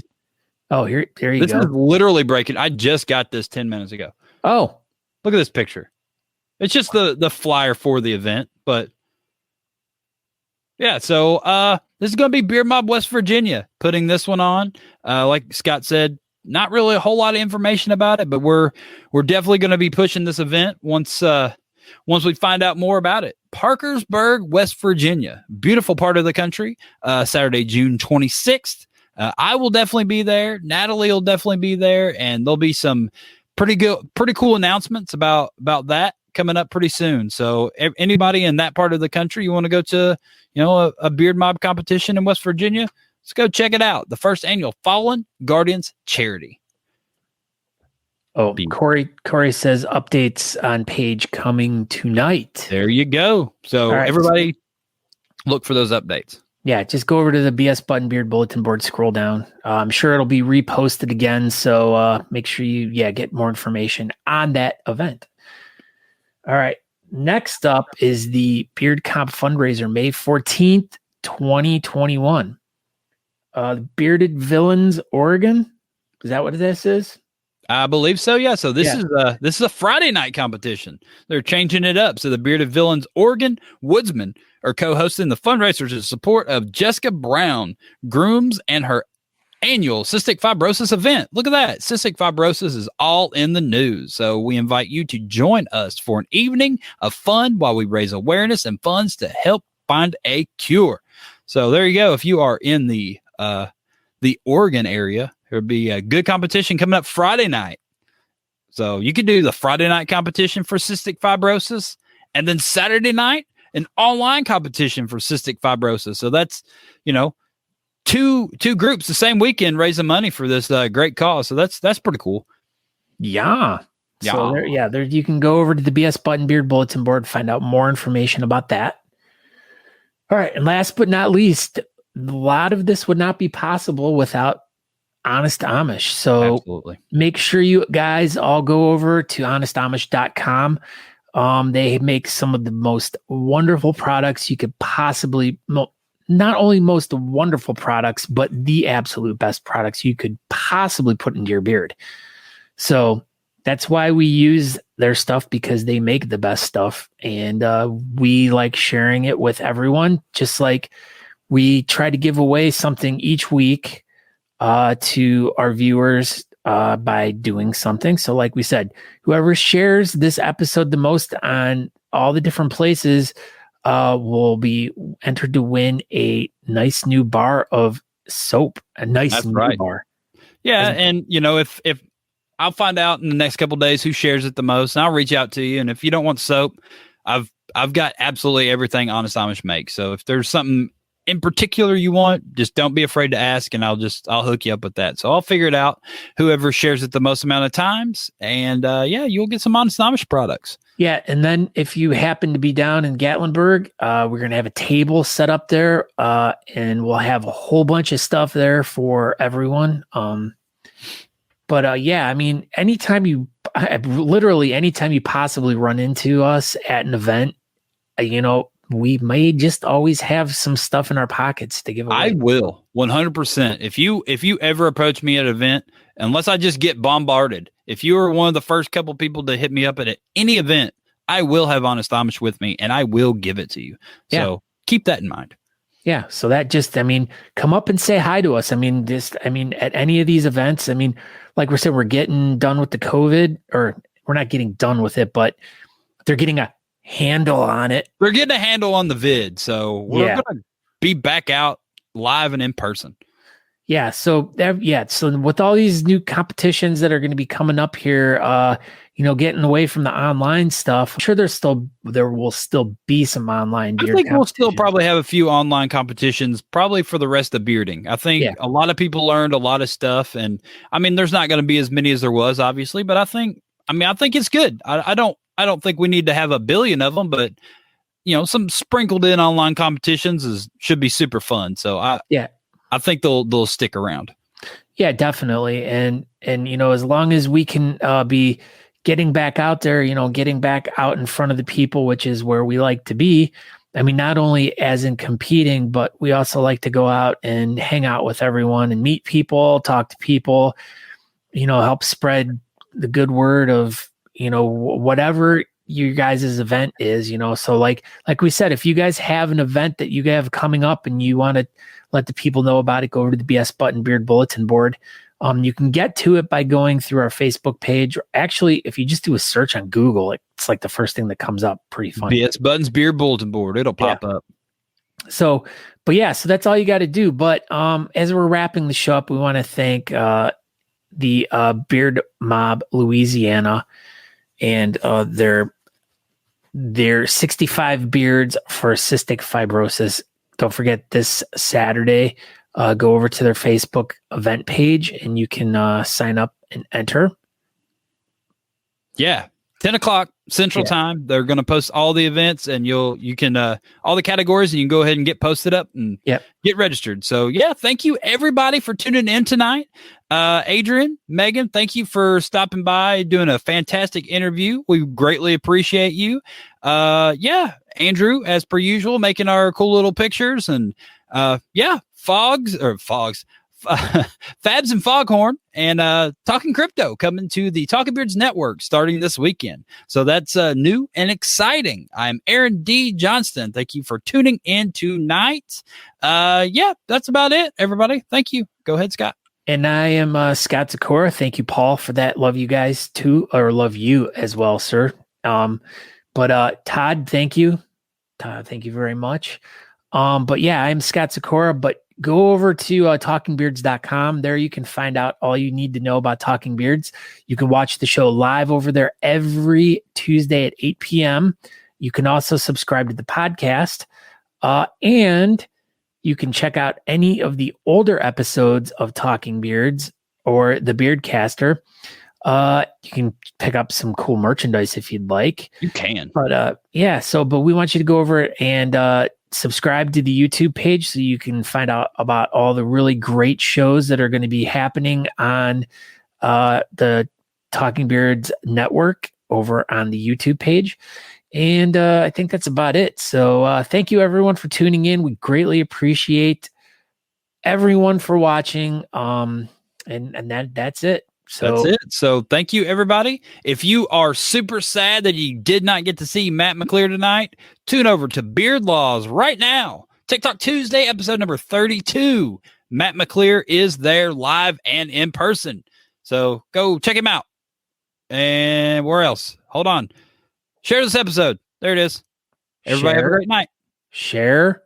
Oh, there you go. This is literally breaking. I just got this 10 minutes ago. Oh, look at this picture. It's just the flyer for the event, but yeah. So this is going to be Beard MOBB West Virginia putting this one on. Like Scott said, not really a whole lot of information about it, but we're definitely going to be pushing this event once we find out more about it. Parkersburg, West Virginia, beautiful part of the country. Saturday, June 26th. I will definitely be there. Natalie will definitely be there, and there'll be some pretty cool announcements about that coming up pretty soon. So anybody in that part of the country, you want to go to, a Beard MOBB competition in West Virginia, let's go check it out. The first annual Fallen Guardians charity. Oh, Corey says updates on page coming tonight. There you go. So everybody look for those updates. Yeah, just go over to the BS Button Beard bulletin board, scroll down. I'm sure it'll be reposted again. So make sure you get more information on that event. All right. Next up is the Beard Comp fundraiser, May 14th, 2021. Bearded Villains, Oregon. Is that what this is? I believe so. Yeah. So this is a Friday night competition. They're changing it up. So the Bearded Villains Oregon Woodsmen are co-hosting the fundraisers in support of Jessica Brown Grooms and her annual cystic fibrosis event. Look at that. Cystic fibrosis is all in the news. So we invite you to join us for an evening of fun while we raise awareness and funds to help find a cure. So there you go. If you are in the Oregon area, there'll be a good competition coming up Friday night. So you could do the Friday night competition for cystic fibrosis, and then Saturday night, an online competition for cystic fibrosis. So that's, two groups the same weekend raising money for this great cause. So that's pretty cool. Yeah. So there you can go over to the BS Button Beard bulletin board, find out more information about that. All right. And last but not least, a lot of this would not be possible without Honest Amish. So absolutely. Make sure you guys all go over to honestamish.com. They make some of the most wonderful products you could possibly, not only most wonderful products, but the absolute best products you could possibly put into your beard. So that's why we use their stuff, because they make the best stuff. And we like sharing it with everyone, just like we try to give away something each week to our viewers by doing something. So like we said, whoever shares this episode the most on all the different places will be entered to win a nice new bar of soap. Bar. Yeah. And if I'll find out in the next couple of days who shares it the most, and I'll reach out to you. And if you don't want soap, I've got absolutely everything Honest Amish makes. So if there's something in particular you want, just don't be afraid to ask, and I'll hook you up with that. So I'll figure it out, whoever shares it the most amount of times, and you'll get some Honest Amish products. Yeah. And then if you happen to be down in Gatlinburg, we're going to have a table set up there, and we'll have a whole bunch of stuff there for everyone. Anytime you possibly run into us at an event, we may just always have some stuff in our pockets to give away. I will 100%. If you ever approach me at an event, unless I just get bombarded, if you are one of the first couple people to hit me up at any event, I will have Honest Amish with me, and I will give it to you. So keep that in mind. Yeah. So that just, come up and say hi to us. At any of these events, like we said, we're getting done with the COVID, or we're not getting done with it, but they're getting a handle on it. They're getting a handle on the vid. So we're going to be back out live and in person. Yeah. So So with all these new competitions that are going to be coming up here, getting away from the online stuff, I'm sure there will still be some online beard. I think we'll still probably have a few online competitions, probably for the rest of bearding. I think a lot of people learned a lot of stuff, and there's not going to be as many as there was, obviously, but I think it's good. I don't think we need to have a billion of them, but some sprinkled in online competitions should be super fun. So I think they'll stick around. Yeah, definitely. And as long as we can be getting back out there, getting back out in front of the people, which is where we like to be. Not only as in competing, but we also like to go out and hang out with everyone and meet people, talk to people, help spread the good word of, whatever you guys' event is, so like we said, if you guys have an event that you have coming up and you want to let the people know about it, go over to the BS Button Beard bulletin board. You can get to it by going through our Facebook page. Or actually, if you just do a search on Google, it's like the first thing that comes up. Pretty funny. BS Buttons Beard bulletin board. It'll pop up. So that's all you got to do. But as we're wrapping the show up, we want to thank the Beard MOBB Louisiana and their 65 beards for cystic fibrosis. Don't forget this Saturday, go over to their Facebook event page and you can sign up and enter. Yeah. 10 o'clock Central Time. They're going to post all the events, and you can all the categories, and you can go ahead and get posted up and get registered. So thank you everybody for tuning in tonight. Adrian, Megan, thank you for stopping by, doing a fantastic interview. We greatly appreciate you. Andrew, as per usual, making our cool little pictures, and Fabs and Foghorn, and Talking Crypto coming to the Talking Beards Network starting this weekend. So that's new and exciting. I'm Aaron D. Johnston. Thank you for tuning in tonight. That's about it, everybody. Thank you. Go ahead, Scott. And I am Scott Zakora. Thank you, Paul, for that. Love you guys too, or love you as well, sir. But Todd, thank you. Todd, thank you very much. I'm Scott Zakora, but go over to talkingbeards.com. There you can find out all you need to know about Talking Beards. You can watch the show live over there every Tuesday at 8 p.m. You can also subscribe to the podcast. And you can check out any of the older episodes of Talking Beards or the Beardcaster. You can pick up some cool merchandise if you'd like. You can. But but we want you to go over and subscribe to the YouTube page so you can find out about all the really great shows that are going to be happening on the Talking Beards network over on the YouTube page. And I think that's about it. So thank you everyone for tuning in. We greatly appreciate everyone for watching. And that's it. So that's it. So thank you, everybody. If you are super sad that you did not get to see Matt McClear tonight, tune over to Beard Laws right now. TikTok Tuesday, episode number 32. Matt McClear is there live and in person. So go check him out. And where else? Hold on. Share this episode. There it is. Everybody have a great night. Share.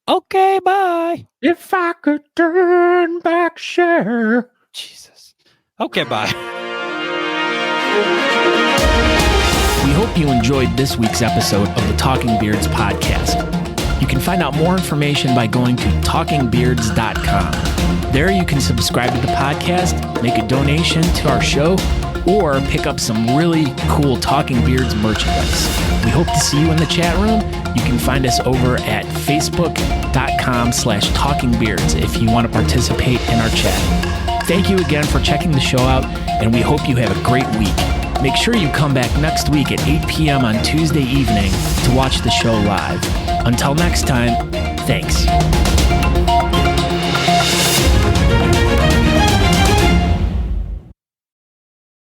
Okay, bye. If I could turn back, share. Jesus. Okay, bye. We hope you enjoyed this week's episode of the Talking Beards podcast. You can find out more information by going to talkingbeards.com. There you can subscribe to the podcast, make a donation to our show, or pick up some really cool Talking Beards merchandise. We hope to see you in the chat room. You can find us over at facebook.com/talkingbeards if you want to participate in our chat. Thank you again for checking the show out, and we hope you have a great week. Make sure you come back next week at 8 p.m. on Tuesday evening to watch the show live. Until next time, thanks.